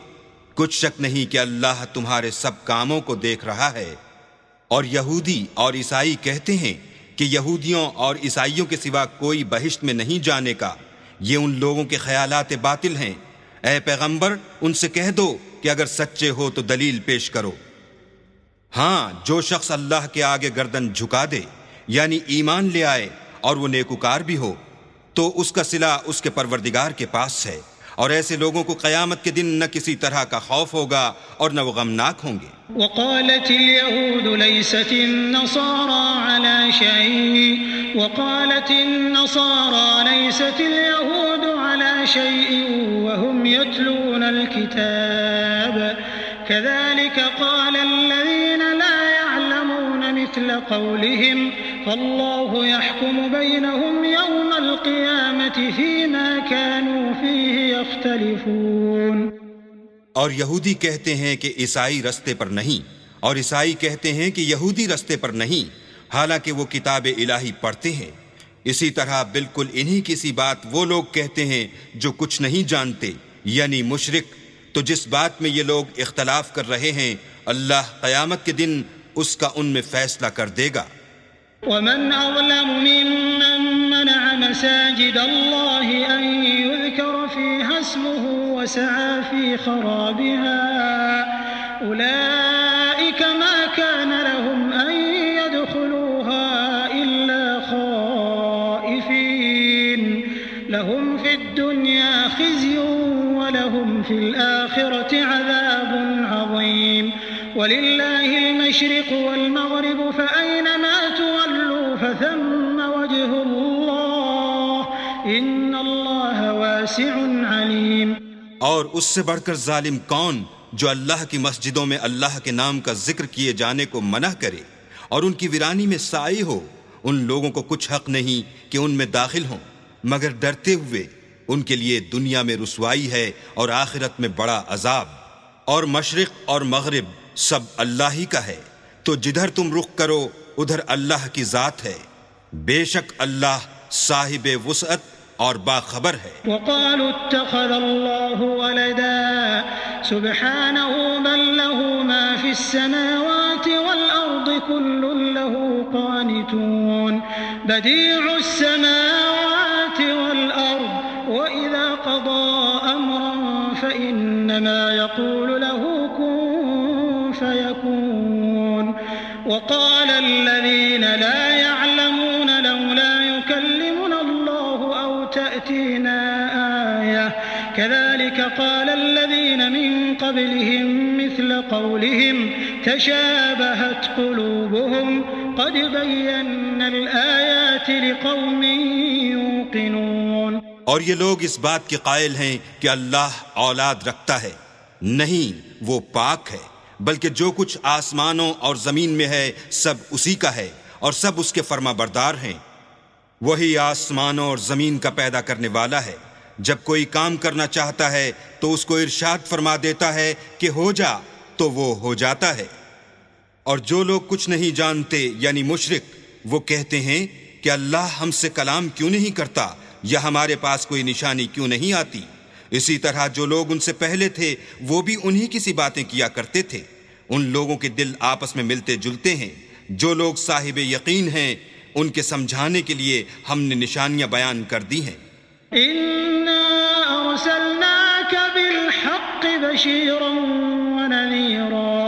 کچھ شک نہیں کہ اللہ تمہارے سب کاموں کو دیکھ رہا ہے۔ اور یہودی اور عیسائی کہتے ہیں کہ یہودیوں اور عیسائیوں کے سوا کوئی بہشت میں نہیں جانے کا، یہ ان لوگوں کے خیالات باطل ہیں۔ اے پیغمبر ان سے کہہ دو کہ اگر سچے ہو تو دلیل پیش کرو۔ ہاں، جو شخص اللہ کے آگے گردن جھکا دے یعنی ایمان لے آئے اور وہ نیکوکار بھی ہو تو اس کا صلہ اس کے پروردگار کے پاس ہے، اور ایسے لوگوں کو قیامت کے دن نہ کسی طرح کا خوف ہوگا اور نہ وہ غمناک ہوں گے۔ وقالت اليهود ليست النصارى على شيء وقالت النصارى ليست اليهود على شيء وهم يتلون الكتاب كذلك قال الذين لا يعلمون مثل قولهم فالله يحكم بينهم يوم القيامة فيما كانوا فيه يختلفون۔ اور یہودی کہتے ہیں کہ عیسائی رستے پر نہیں، اور عیسائی کہتے ہیں کہ یہودی رستے پر نہیں، حالانکہ وہ کتاب الہی پڑھتے ہیں۔ اسی طرح بالکل انہی کسی بات وہ لوگ کہتے ہیں جو کچھ نہیں جانتے، یعنی مشرک۔ تو جس بات میں یہ لوگ اختلاف کر رہے ہیں اللہ قیامت کے دن اس کا ان میں فیصلہ کر دے گا۔ ومن أظلم ممن منع مساجد الله أن يذكر فيها اسمه وسعى في خرابها أولئك ما كان لهم أن يدخلوها إلا خائفين لهم في الدنيا خزي ولهم في الآخرة عذاب عظيم ولله المشرق والمغرب فأينما تولوا فثم وجه الله إن الله واسع عليم۔ اور اس سے بڑھ کر ظالم کون جو اللہ کی مسجدوں میں اللہ کے نام کا ذکر کیے جانے کو منع کرے اور ان کی ویرانی میں سائے ہو؟ ان لوگوں کو کچھ حق نہیں کہ ان میں داخل ہوں مگر ڈرتے ہوئے۔ ان کے لیے دنیا میں رسوائی ہے اور آخرت میں بڑا عذاب۔ اور مشرق اور مغرب سب اللہ ہی کا ہے، تو جدھر تم رخ کرو ادھر اللہ کی ذات ہے۔ بے شک اللہ صاحب وسعت اور باخبر ہے۔ وقالوا اتخذ الله ولدا سبحانه بل له ما في السماوات والأرض كل له قانتون بديع السماوات والأرض وإذا قضى أمرا فإنما يقول له كن فيكون وقال الذين لا يعلمون لولا يكلمنا الله أو تأتينا آية كذلك قال الذين من قبلهم مثل قولهم تشابهت قلوبهم قد بينا الآيات لقوم يوقنون۔ اور یہ لوگ اس بات کے قائل ہیں کہ اللہ اولاد رکھتا ہے، نہیں، وہ پاک ہے، بلکہ جو کچھ آسمانوں اور زمین میں ہے سب اسی کا ہے اور سب اس کے فرما بردار ہیں۔ وہی آسمانوں اور زمین کا پیدا کرنے والا ہے، جب کوئی کام کرنا چاہتا ہے تو اس کو ارشاد فرما دیتا ہے کہ ہو جا، تو وہ ہو جاتا ہے۔ اور جو لوگ کچھ نہیں جانتے یعنی مشرک، وہ کہتے ہیں کہ اللہ ہم سے کلام کیوں نہیں کرتا یا ہمارے پاس کوئی نشانی کیوں نہیں آتی۔ اسی طرح جو لوگ ان سے پہلے تھے وہ بھی انہی کی سی باتیں کیا کرتے تھے۔ ان لوگوں کے دل آپس میں ملتے جلتے ہیں۔ جو لوگ صاحب یقین ہیں ان کے سمجھانے کے لیے ہم نے نشانیاں بیان کر دی ہیں۔ إنا أرسلناك بالحق بشيرا ونذيرا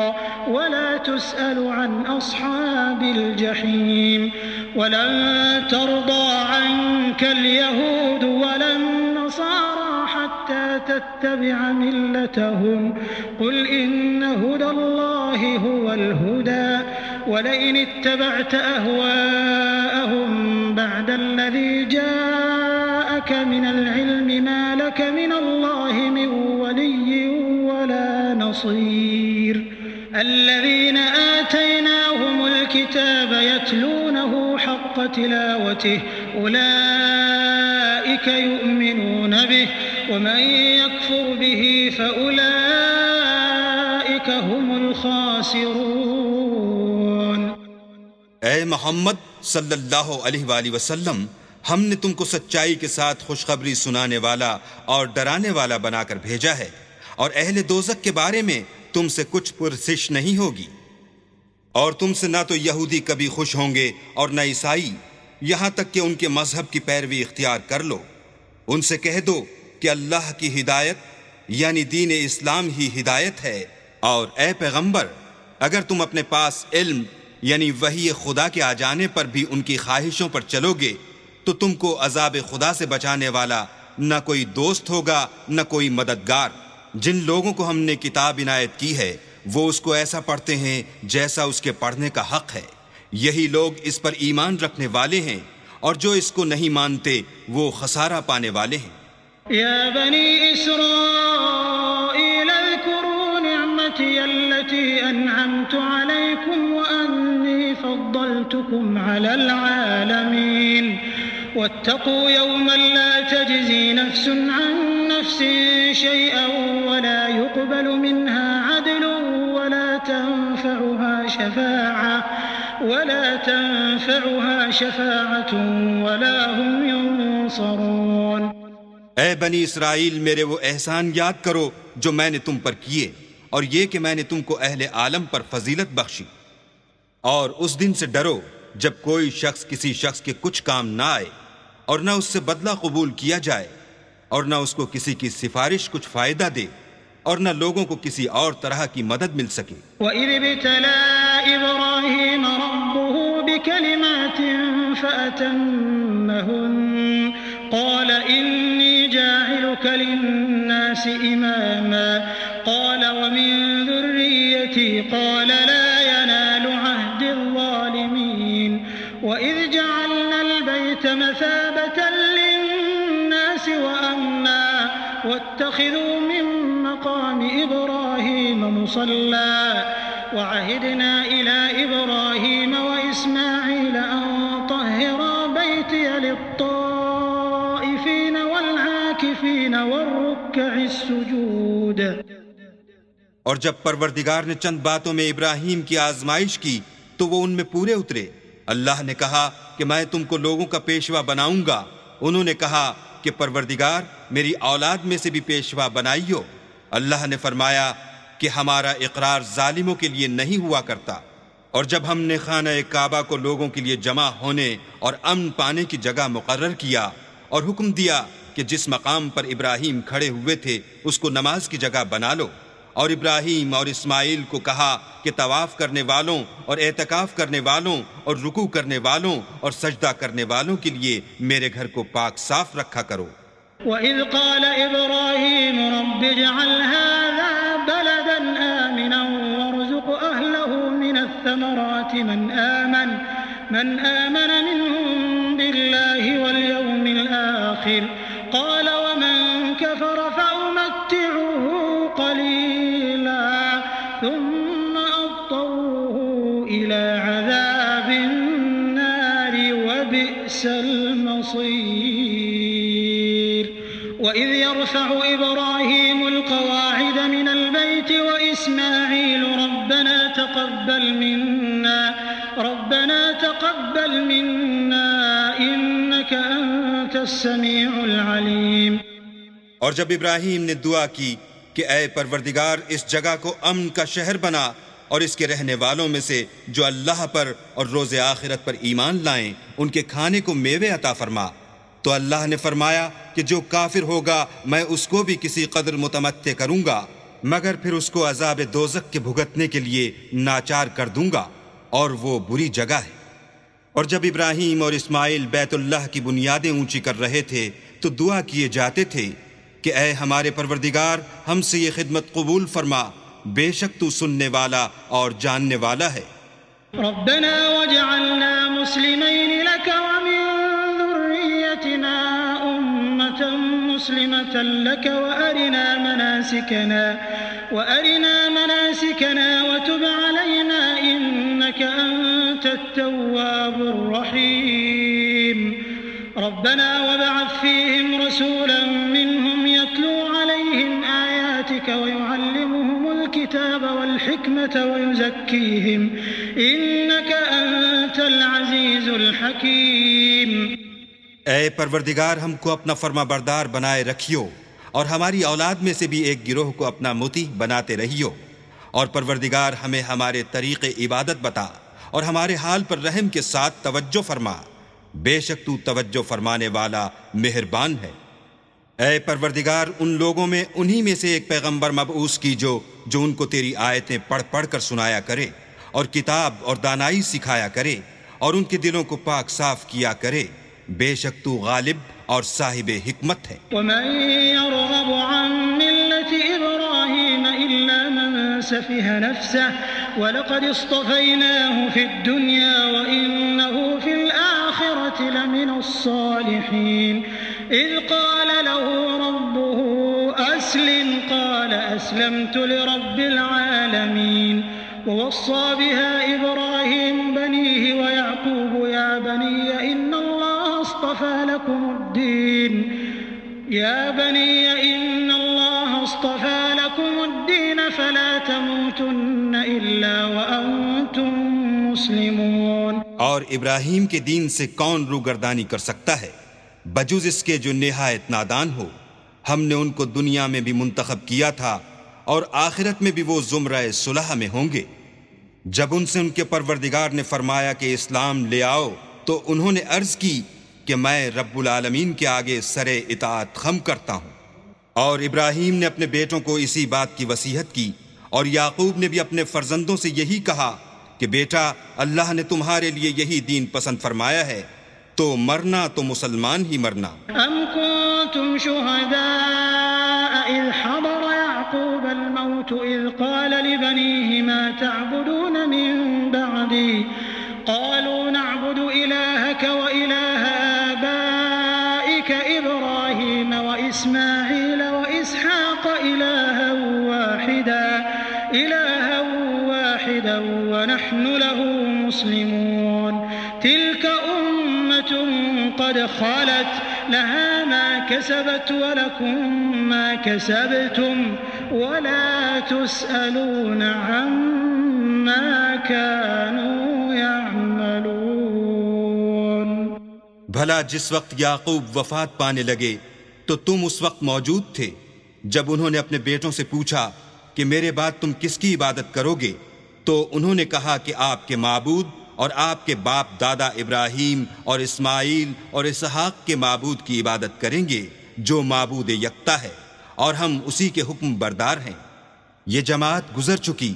ولا تسأل عن أصحاب الجحيم ولن ترضى عنك اليهود ولا النصارى حتى تتبع ملتهم قل إن هدى الله هو الهدى ولئن اتبعت أهواءهم بعد الذي جاءك من العلم ما لك من الله من ولي ولا نصير الذين آتيناهم الكتاب يتلونه حق تلاوته أولئك يؤمنون به ومن يكفر به فأولئك هم الخاسرون۔ اے محمد صلی اللہ علیہ وآلہ وسلم، ہم نے تم کو سچائی کے ساتھ خوشخبری سنانے والا اور ڈرانے والا بنا کر بھیجا ہے، اور اہل دوزخ کے بارے میں تم سے کچھ پرسش نہیں ہوگی، اور تم سے نہ تو یہودی کبھی خوش ہوں گے اور نہ عیسائی، یہاں تک کہ ان کے مذہب کی پیروی اختیار کر لو۔ ان سے کہہ دو کہ اللہ کی ہدایت یعنی دین اسلام ہی ہدایت ہے، اور اے پیغمبر اگر تم اپنے پاس علم یعنی وحی خدا کے آ جانے پر بھی ان کی خواہشوں پر چلو گے تو تم کو عذاب خدا سے بچانے والا نہ کوئی دوست ہوگا نہ کوئی مددگار۔ جن لوگوں کو ہم نے کتاب عنایت کی ہے وہ اس کو ایسا پڑھتے ہیں جیسا اس کے پڑھنے کا حق ہے، یہی لوگ اس پر ایمان رکھنے والے ہیں، اور جو اس کو نہیں مانتے وہ خسارہ پانے والے ہیں۔ يا بني إسرائيل اذكروا نعمتي التي أنعمت عليكم وأني فضلتكم على العالمين واتقوا يوما لا تجزي نفس عن نفس شيئا ولا يقبل منها عدل ولا تنفعها شفاعة ولا هم ينصرون۔ اے بنی اسرائیل، میرے وہ احسان یاد کرو جو میں نے تم پر کیے، اور یہ کہ میں نے تم کو اہل عالم پر فضیلت بخشی، اور اس دن سے ڈرو جب کوئی شخص کسی شخص کے کچھ کام نہ آئے، اور نہ اس سے بدلہ قبول کیا جائے، اور نہ اس کو کسی کی سفارش کچھ فائدہ دے، اور نہ لوگوں کو کسی اور طرح کی مدد مل سکے۔ وَإِذِ ابْتَلَىٰ إِبْرَاهِيمَ رَبُّهُ بِكَلِمَاتٍ فَأَتَمَّهُنَّ قَالَ إِنِّي جَاعِلُكَ لِلنَّاسِ إِمَامًا قَالَ وَمِن ذُرِّيَّتِي قَالَ لَا يَنَالُ عَهْدِ الظَّالِمِينَ وَإِذْ جَعَلْنَا الْبَيْتَ مَثَابَةً لِلنَّاسِ وَأَمْنًا وَاتَّخِذُوا مِن مَّقَامِ إِبْرَاهِيمَ مُصَلًّى وَعَهِدْنَا إِلَىٰ إِبْرَاهِيمَ وَإِسْمَاعِيلَ أَن طَهِّرَا بَيْتِيَ لِلطَّائِفِينَ وَالْعَاكِفِينَ وَالرُّكَّعِ السُّجُودِ۔ اور جب پروردگار نے چند باتوں میں ابراہیم کی آزمائش کی تو وہ ان میں پورے اترے۔ اللہ نے کہا کہ میں تم کو لوگوں کا پیشوا بناؤں گا۔ انہوں نے کہا کہ پروردگار میری اولاد میں سے بھی پیشوا بنائیو۔ اللہ نے فرمایا کہ ہمارا اقرار ظالموں کے لیے نہیں ہوا کرتا۔ اور جب ہم نے خانہ کعبہ کو لوگوں کے لیے جمع ہونے اور امن پانے کی جگہ مقرر کیا اور حکم دیا کہ جس مقام پر ابراہیم کھڑے ہوئے تھے اس کو نماز کی جگہ بنا لو، اور ابراہیم اور اسماعیل کو کہا کہ طواف کرنے والوں اور اعتکاف کرنے والوں اور رکوع کرنے والوں اور سجدہ کرنے والوں کے لیے میرے گھر کو پاک صاف رکھا کرو۔ وَإِذْ قَالَ إِبْرَاهِيمُ رَبِّ اجْعَلْ هَٰذَا بَلَدًا آمِنًا وَارْزُقْ أَهْلَهُ مِنَ الثَّمَرَاتِ مَنْ آمَنَ مِنْهُم بِاللَّهِ وَالْيَوْمِ الْآخِرِ قال ومن كفر فأمتعه قليلا ثم أضطره إلى عذاب النار وبئس المصير وإذ يرفع إبراهيم القواعد من البيت وإسماعيل ربنا تقبل منا إنك أنت السميع العليم. اور جب ابراہیم نے دعا کی کہ اے پروردگار اس جگہ کو امن کا شہر بنا اور اس کے رہنے والوں میں سے جو اللہ پر اور روز آخرت پر ایمان لائیں ان کے کھانے کو میوے عطا فرما، تو اللہ نے فرمایا کہ جو کافر ہوگا میں اس کو بھی کسی قدر متمتع کروں گا، مگر پھر اس کو عذاب دوزخ کے بھگتنے کے لیے ناچار کر دوں گا، اور وہ بری جگہ ہے. اور جب ابراہیم اور اسماعیل بیت اللہ کی بنیادیں اونچی کر رہے تھے تو دعا کیے جاتے تھے کہ اے ہمارے پروردگار ہم سے یہ خدمت قبول فرما، بے شک تو سننے والا اور جاننے والا ہے. ربنا وجعلنا مسلمين لك ومن ذريتنا أمة مسلمة لك وأرنا مناسكنا وتب علينا إنك أنت التواب الرحيم. ربنا وابعث فيهم رسولا منهم يتلو عليهم آياتك ويعلمهم الكتاب والحكمة ويزكيهم إنك أنت العزيز الحكيم. اے پروردگار ہم کو اپنا فرما بردار بنائے رکھیو اور ہماری اولاد میں سے بھی ایک گروہ کو اپنا مطیع بناتے رہیو، اور پروردگار ہمیں ہمارے طریق عبادت بتا اور ہمارے حال پر رحم کے ساتھ توجہ فرما، بے شک تو توجہ فرمانے والا مہربان ہے. اے پروردگار ان لوگوں میں انہی میں سے ایک پیغمبر مبعوث کیجو جو ان کو تیری آیتیں پڑھ پڑھ کر سنایا کرے اور کتاب اور دانائی سکھایا کرے اور ان کے دلوں کو پاک صاف کیا کرے، بے شک تو غالب اور صاحب حکمت ہے. ومن يرغب عن ملة إبراهيم إلا من سفه نفسه ولقد اصطفيناه في الدنيا وإنه في الآخرة لمن الصالحين. إذ قال له ربه أسلم قال أسلمت لرب العالمين. ووصى بها إبراهيم بنيه ويعقوب يا بني إن الله اصطفى لكم الدين فلا تموتن إلا وأنتم مسلمون. اور ابراہیم کے دین سے کون روگردانی کر سکتا ہے بجز اس کے جو نہایت نادان ہو. ہم نے ان کو دنیا میں بھی منتخب کیا تھا اور آخرت میں بھی وہ زمرہ صلح میں ہوں گے. جب ان سے ان کے پروردگار نے فرمایا کہ اسلام لے آؤ تو انہوں نے عرض کی کہ میں رب العالمین کے آگے سر اطاعت خم کرتا ہوں. اور ابراہیم نے اپنے بیٹوں کو اسی بات کی وصیت کی، اور یعقوب نے بھی اپنے فرزندوں سے یہی کہا کہ بیٹا اللہ نے تمہارے لیے یہی دین پسند فرمایا ہے، تو مرنا تو مسلمان ہی مرنا. ام کنتم شہداء اذ حضر یعقوب الموت اذ قال لبنیہ ما تعبدون من بعدی قالوا نعبد الہک وإلہ آبائک ابراہیم وإسماعیل وإسحاق الہا واحدا ونحن له مسلمون. تلك أمة قد خلت لها ما كسبت ولكم ما كسبتم ولا تسألون عما كانوا يعملون. بھلا جس وقت یعقوب وفات پانے لگے تو تم اس وقت موجود تھے جب انہوں نے اپنے بیٹوں سے پوچھا کہ میرے بعد تم کس کی عبادت کرو گے؟ تو انہوں نے کہا کہ آپ کے معبود اور آپ کے باپ دادا ابراہیم اور اسماعیل اور اسحاق کے معبود کی عبادت کریں گے جو معبود یکتا ہے، اور ہم اسی کے حکم بردار ہیں. یہ جماعت گزر چکی،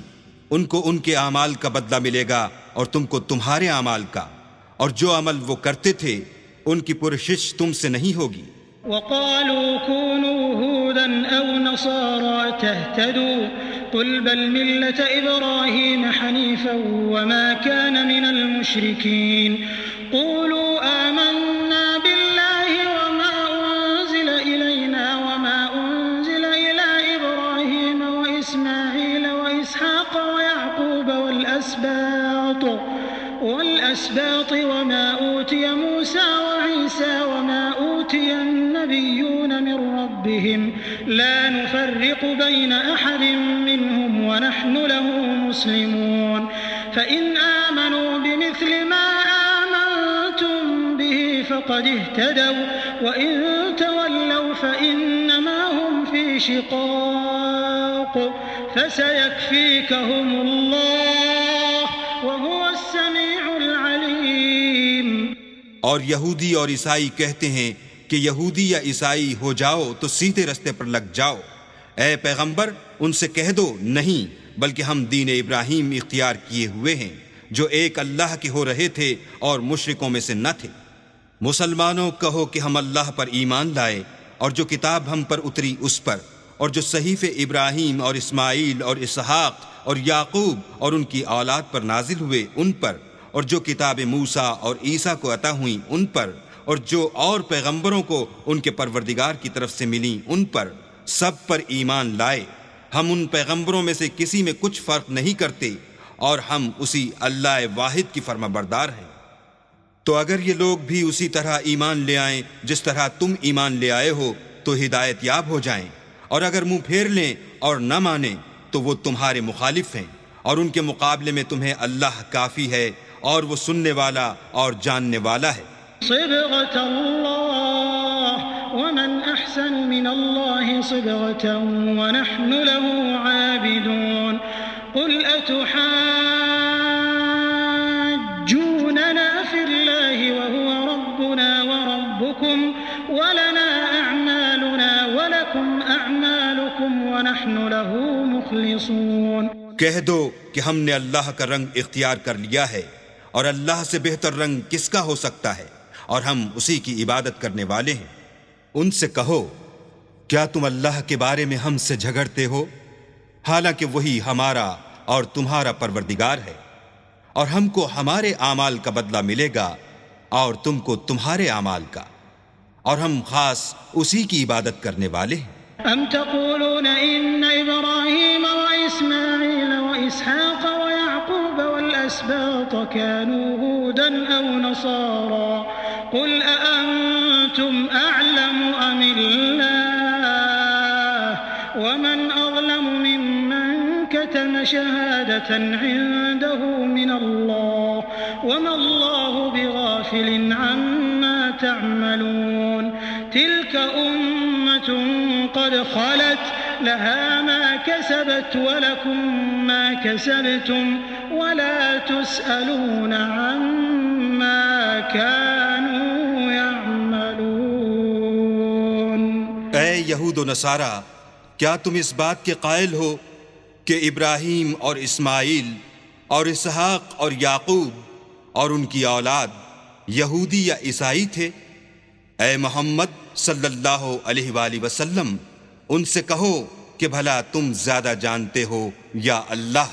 ان کو ان کے اعمال کا بدلہ ملے گا اور تم کو تمہارے اعمال کا، اور جو عمل وہ کرتے تھے ان کی پرشش تم سے نہیں ہوگی. وقالوا كونوا هودا أو نصارى تهتدوا قل بل ملة إبراهيم حنيفا وما كان من المشركين. قولوا آمنا بالله وما أنزل والأسباط وما أوتي موسى وعيسى وما أوتي النبيون من ربهم لا نفرق بين أحد منهم ونحن له مسلمون فإن آمنوا بمثل ما آمنتم به فقد اهتدوا وإن تولوا فإنما هم في شقاق فسيكفيكهم الله وهو السميع العليم۔ اور یہودی اور عیسائی کہتے ہیں کہ یہودی یا عیسائی ہو جاؤ تو سیدھے رستے پر لگ جاؤ۔ اے پیغمبر ان سے کہہ دو نہیں، بلکہ ہم دین ابراہیم اختیار کیے ہوئے ہیں جو ایک اللہ کے ہو رہے تھے اور مشرکوں میں سے نہ تھے۔ مسلمانوں کہو کہ ہم اللہ پر ایمان لائے اور جو کتاب ہم پر اتری اس پر، اور جو صحیفے ابراہیم اور اسماعیل اور اسحاق اور یعقوب اور ان کی اولاد پر نازل ہوئے ان پر، اور جو کتاب موسیٰ اور عیسیٰ کو عطا ہوئیں ان پر، اور جو اور پیغمبروں کو ان کے پروردگار کی طرف سے ملیں ان پر، سب پر ایمان لائے۔ ہم ان پیغمبروں میں سے کسی میں کچھ فرق نہیں کرتے اور ہم اسی اللہ واحد کی فرما بردار ہیں۔ تو اگر یہ لوگ بھی اسی طرح ایمان لے آئیں جس طرح تم ایمان لے آئے ہو تو ہدایت یاب ہو جائیں، اور اگر منہ پھیر لیں اور نہ مانیں تو وہ تمہارے مخالف ہیں، اور ان کے مقابلے میں تمہیں اللہ کافی ہے اور وہ سننے والا اور جاننے والا ہے۔ صبغة الله ومن أحسن من الله صبغة ونحن له عابدون قل أتحاجوننا في الله وهو ربنا وربكم ولنا أعمالنا ولكم أعمالكم ونحن له مخلصون۔ کہہ دو کہ ہم نے اللہ کا رنگ اختیار کر لیا ہے، اور اللہ سے بہتر رنگ کس کا ہو سکتا ہے، اور ہم اسی کی عبادت کرنے والے ہیں۔ ان سے کہو کیا تم اللہ کے بارے میں ہم سے جھگڑتے ہو، حالانکہ وہی ہمارا اور تمہارا پروردگار ہے، اور ہم کو ہمارے اعمال کا بدلہ ملے گا اور تم کو تمہارے اعمال کا، اور ہم خاص اسی کی عبادت کرنے والے ہیں۔ أم تقولون إن إبراهيم وإسماعيل وإسحاق ويعقوب والأسباط كانوا هودا أو نصارى قل أأنتم أعلم أم الله ومن أظلم ممن كتم شهادة عنده من الله وما الله بغافل عما تعملون تلك أمة قد خلت لها ما كسبت ولكم ما كسبتم ولا تسألون عما كانوا يعملون۔ اے یہود و نصارہ، کیا تم اس بات کے قائل ہو کہ ابراہیم اور اسماعیل اور اسحاق اور یعقوب اور ان کی اولاد یہودی یا عیسائی تھے؟ اے محمد صلی اللہ علیہ وآلہ وسلم ان سے کہو کہ بھلا تم زیادہ جانتے ہو یا اللہ؟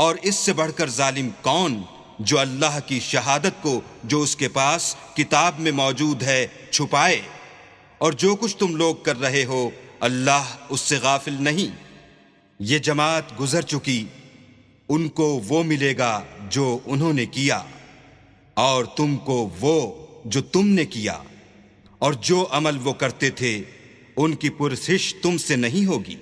اور اس سے بڑھ کر ظالم کون جو اللہ کی شہادت کو جو اس کے پاس کتاب میں موجود ہے چھپائے؟ اور جو کچھ تم لوگ کر رہے ہو اللہ اس سے غافل نہیں۔ یہ جماعت گزر چکی، ان کو وہ ملے گا جو انہوں نے کیا، اور تم کو وہ جو تم نے کیا، اور جو عمل وہ کرتے تھے ان کی پرسش تم سے نہیں ہوگی۔